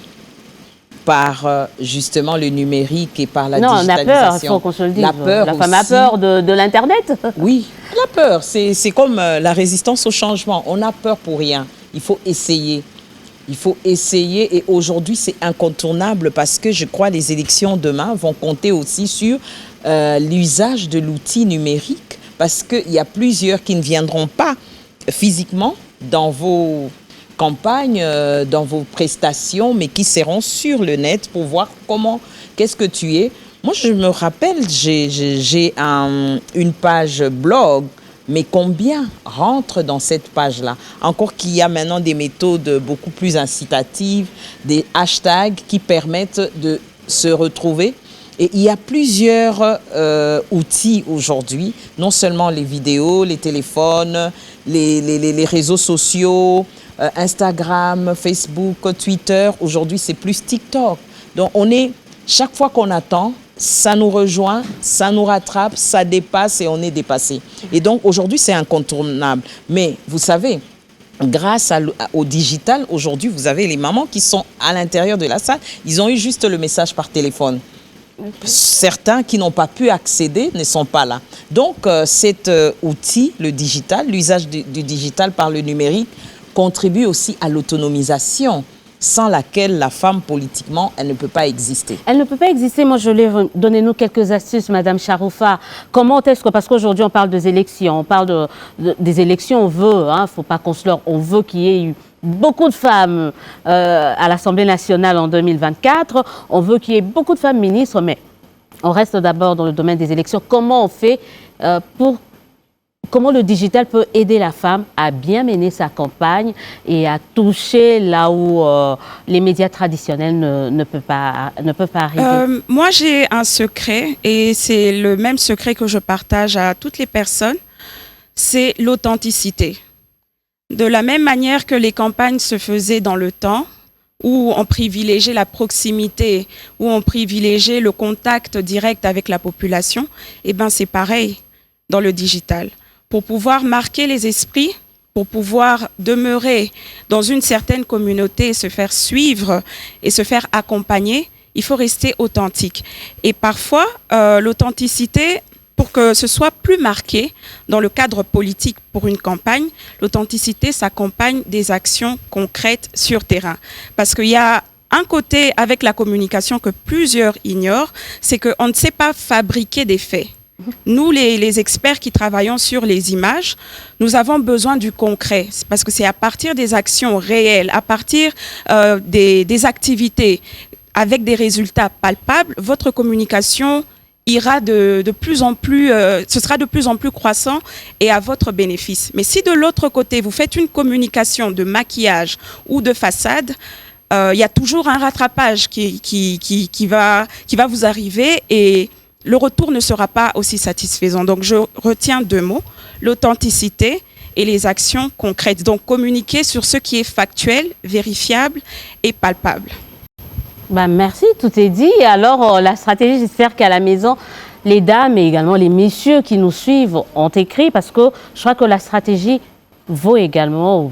par justement le numérique et par la digitalisation. Non, on a peur, il faut qu'on se le dise. La peur la femme a peur de l'Internet. Oui, la peur, c'est comme la résistance au changement. On a peur pour rien. Il faut essayer. Il faut essayer et aujourd'hui, c'est incontournable parce que je crois que les élections demain vont compter aussi sur l'usage de l'outil numérique parce qu'il y a plusieurs qui ne viendront pas physiquement dans vos campagnes, dans vos prestations, mais qui seront sur le net pour voir qu'est-ce que tu es. Moi, je me rappelle, j'ai une page blog. Mais combien rentre dans cette page-là? Encore qu'il y a maintenant des méthodes beaucoup plus incitatives, des hashtags qui permettent de se retrouver. Et il y a plusieurs outils aujourd'hui, non seulement les vidéos, les téléphones, les réseaux sociaux, Instagram, Facebook, Twitter. Aujourd'hui, c'est plus TikTok. Donc, chaque fois qu'on attend, ça nous rejoint, ça nous rattrape, ça dépasse et on est dépassé. Et donc aujourd'hui, c'est incontournable. Mais vous savez, grâce au digital, aujourd'hui, vous avez les mamans qui sont à l'intérieur de la salle, ils ont eu juste le message par téléphone. Okay. Certains qui n'ont pas pu accéder ne sont pas là. Donc cet outil, le digital, l'usage du digital par le numérique, contribue aussi à l'autonomisation, sans laquelle la femme, politiquement, elle ne peut pas exister. Elle ne peut pas exister. Moi, je voulais donner-nous quelques astuces, Madame Charoufa. Comment est-ce que, parce qu'aujourd'hui, on parle des élections, on parle des élections, on veut, faut pas qu'on se leurre, on veut qu'il y ait beaucoup de femmes à l'Assemblée nationale en 2024. On veut qu'il y ait beaucoup de femmes ministres, mais on reste d'abord dans le domaine des élections. Comment on fait comment le digital peut aider la femme à bien mener sa campagne et à toucher là où les médias traditionnels ne peuvent pas arriver? Moi, j'ai un secret et c'est le même secret que je partage à toutes les personnes. C'est l'authenticité. De la même manière que les campagnes se faisaient dans le temps, où on privilégiait la proximité, où on privilégiait le contact direct avec la population, eh ben c'est pareil dans le digital. Pour pouvoir marquer les esprits, pour pouvoir demeurer dans une certaine communauté, se faire suivre et se faire accompagner, il faut rester authentique. Et parfois, l'authenticité, pour que ce soit plus marqué dans le cadre politique pour une campagne, l'authenticité s'accompagne des actions concrètes sur terrain. Parce qu'il y a un côté avec la communication que plusieurs ignorent, c'est qu'on ne sait pas fabriquer des faits. Nous, les experts qui travaillons sur les images, nous avons besoin du concret. Parce que c'est à partir des actions réelles, à partir des activités avec des résultats palpables, votre communication ira de plus en plus, ce sera de plus en plus croissant et à votre bénéfice. Mais si de l'autre côté, vous faites une communication de maquillage ou de façade, il y a toujours un rattrapage qui va vous arriver et le retour ne sera pas aussi satisfaisant. Donc, je retiens 2 mots, l'authenticité et les actions concrètes. Donc, communiquer sur ce qui est factuel, vérifiable et palpable. Ben, merci, tout est dit. Alors, la stratégie, j'espère qu'à la maison, les dames et également les messieurs qui nous suivent ont écrit parce que je crois que la stratégie vaut également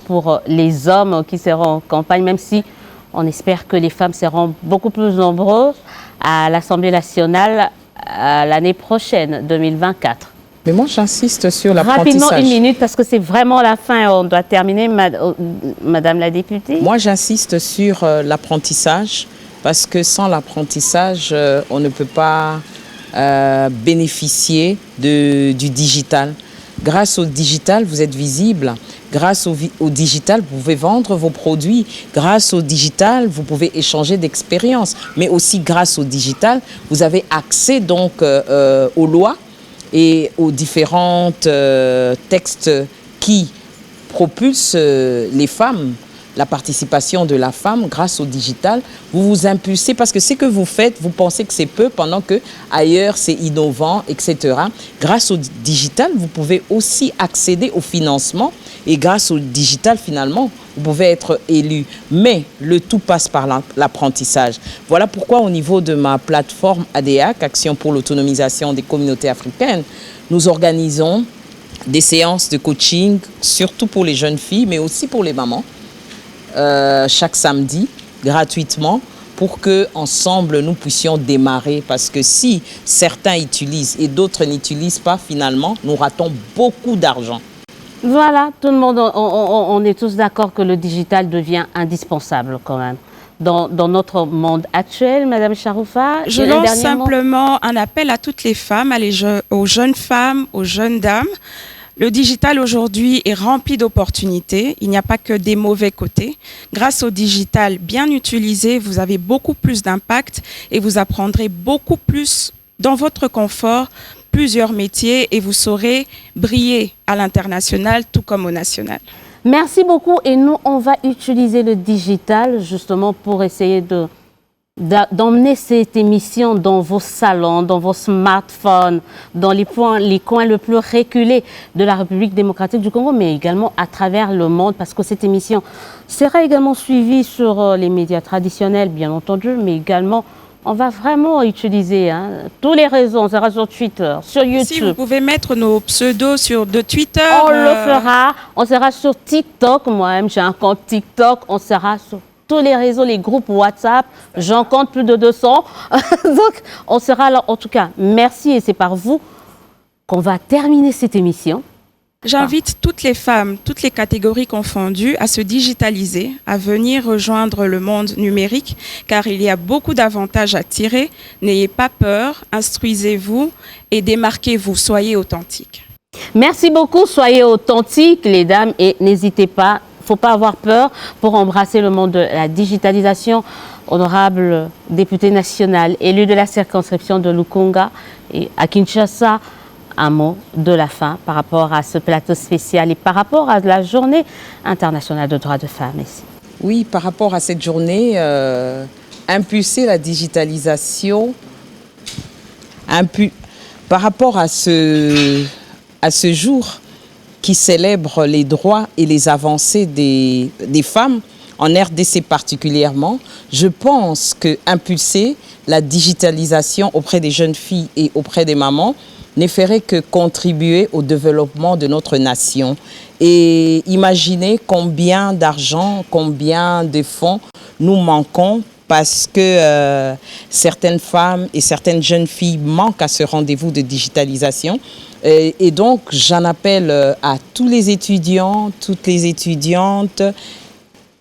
pour les hommes qui seront en campagne, même si on espère que les femmes seront beaucoup plus nombreuses à l'Assemblée nationale l'année prochaine, 2024. Mais moi, j'insiste sur l'apprentissage. Rapidement, 1 minute, parce que c'est vraiment la fin. On doit terminer, Madame la députée. Moi, j'insiste sur l'apprentissage, parce que sans l'apprentissage, on ne peut pas bénéficier du digital. Grâce au digital, vous êtes visible. Grâce au digital, vous pouvez vendre vos produits. Grâce au digital, vous pouvez échanger d'expériences. Mais aussi, grâce au digital, vous avez accès donc aux lois et aux différents textes qui propulsent les femmes, la participation de la femme grâce au digital. Vous vous impulsez parce que ce que vous faites, vous pensez que c'est peu pendant que ailleurs c'est innovant, etc. Grâce au digital, vous pouvez aussi accéder au financement et grâce au digital, finalement, vous pouvez être élu. Mais le tout passe par l'apprentissage. Voilà pourquoi au niveau de ma plateforme ADAC, Action pour l'autonomisation des communautés africaines, nous organisons des séances de coaching, surtout pour les jeunes filles, mais aussi pour les mamans, chaque samedi, gratuitement, pour que ensemble nous puissions démarrer. Parce que si certains utilisent et d'autres n'utilisent pas, finalement, nous ratons beaucoup d'argent. Voilà, tout le monde, on est tous d'accord que le digital devient indispensable quand même. Dans notre monde actuel, Madame Charoufa. Je lance simplement un appel à toutes les femmes, aux jeunes femmes, aux jeunes dames. Le digital aujourd'hui est rempli d'opportunités. Il n'y a pas que des mauvais côtés. Grâce au digital bien utilisé, vous avez beaucoup plus d'impact et vous apprendrez beaucoup plus dans votre confort plusieurs métiers et vous saurez briller à l'international tout comme au national. Merci beaucoup et nous, on va utiliser le digital justement pour essayer d'emmener cette émission dans vos salons, dans vos smartphones, dans les coins le plus reculés de la République démocratique du Congo, mais également à travers le monde, parce que cette émission sera également suivie sur les médias traditionnels, bien entendu, mais également, on va vraiment utiliser tous les réseaux. On sera sur Twitter, sur YouTube. Si vous pouvez mettre nos pseudos de Twitter. On le fera. On sera sur TikTok. Moi-même, j'ai un compte TikTok. On sera sur tous les réseaux, les groupes WhatsApp, j'en compte plus de 200. Donc, on sera là. En tout cas, merci et c'est par vous qu'on va terminer cette émission. J'invite toutes les femmes, toutes les catégories confondues, à se digitaliser, à venir rejoindre le monde numérique, car il y a beaucoup d'avantages à tirer. N'ayez pas peur, instruisez-vous et démarquez-vous, soyez authentiques. Merci beaucoup, soyez authentiques, les dames, et n'hésitez pas. faut pas avoir peur pour embrasser le monde de la digitalisation. Honorable député national, élu de la circonscription de Lukunga et à Kinshasa, un mot de la fin par rapport à ce plateau spécial et par rapport à la journée internationale de droits de femmes ici. Oui, par rapport à cette journée, impulser la digitalisation, par rapport à ce jour qui célèbre les droits et les avancées des femmes, en RDC particulièrement, je pense que impulser la digitalisation auprès des jeunes filles et auprès des mamans ne ferait que contribuer au développement de notre nation. Et imaginez combien d'argent, combien de fonds nous manquons parce que certaines femmes et certaines jeunes filles manquent à ce rendez-vous de digitalisation. Et donc, j'en appelle à tous les étudiants, toutes les étudiantes,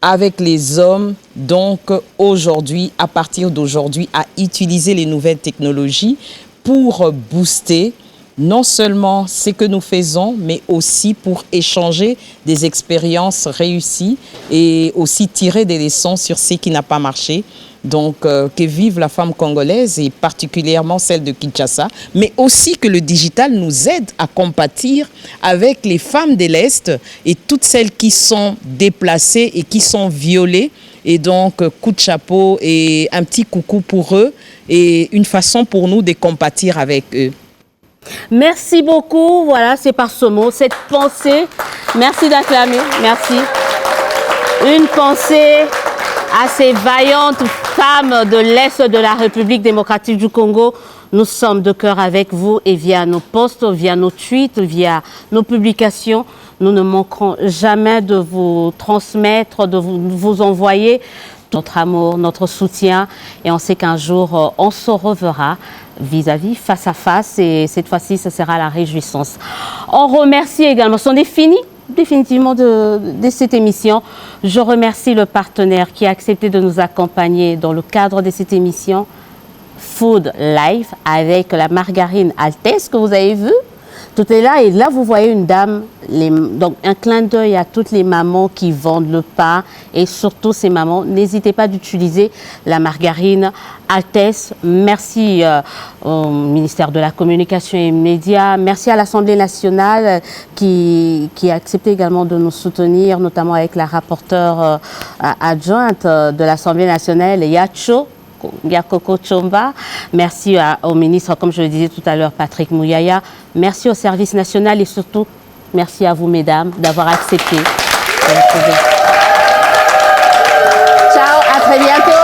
avec les hommes, donc aujourd'hui, à partir d'aujourd'hui, à utiliser les nouvelles technologies pour booster non seulement ce que nous faisons, mais aussi pour échanger des expériences réussies et aussi tirer des leçons sur ce qui n'a pas marché. Donc, que vive la femme congolaise et particulièrement celle de Kinshasa, mais aussi que le digital nous aide à compatir avec les femmes de l'Est et toutes celles qui sont déplacées et qui sont violées. Et donc, coup de chapeau et un petit coucou pour eux et une façon pour nous de compatir avec eux. Merci beaucoup. Voilà, c'est par ce mot, cette pensée. Merci d'acclamer. Merci. Une pensée à ces vaillantes femmes de l'Est de la République démocratique du Congo. Nous sommes de cœur avec vous et via nos posts, via nos tweets, via nos publications, nous ne manquerons jamais de vous transmettre, de vous envoyer notre amour, notre soutien. Et on sait qu'un jour, on se reverra vis-à-vis, face à face. Et cette fois-ci, ce sera la réjouissance. On remercie également, c'en est fini définitivement de cette émission. Je remercie le partenaire qui a accepté de nous accompagner dans le cadre de cette émission, Food Life, avec la margarine Altesse que vous avez vue. Tout est là et là vous voyez une dame, donc un clin d'œil à toutes les mamans qui vendent le pain et surtout ces mamans, n'hésitez pas d'utiliser la margarine Altesse. Merci au ministère de la Communication et Médias, merci à l'Assemblée nationale qui a accepté également de nous soutenir, notamment avec la rapporteure adjointe de l'Assemblée nationale, Yacho Yakoko Chomba. Merci au ministre, comme je le disais tout à l'heure, Patrick Mouyaya. Merci au service national et surtout, merci à vous, mesdames, d'avoir accepté. Ciao, à très bientôt.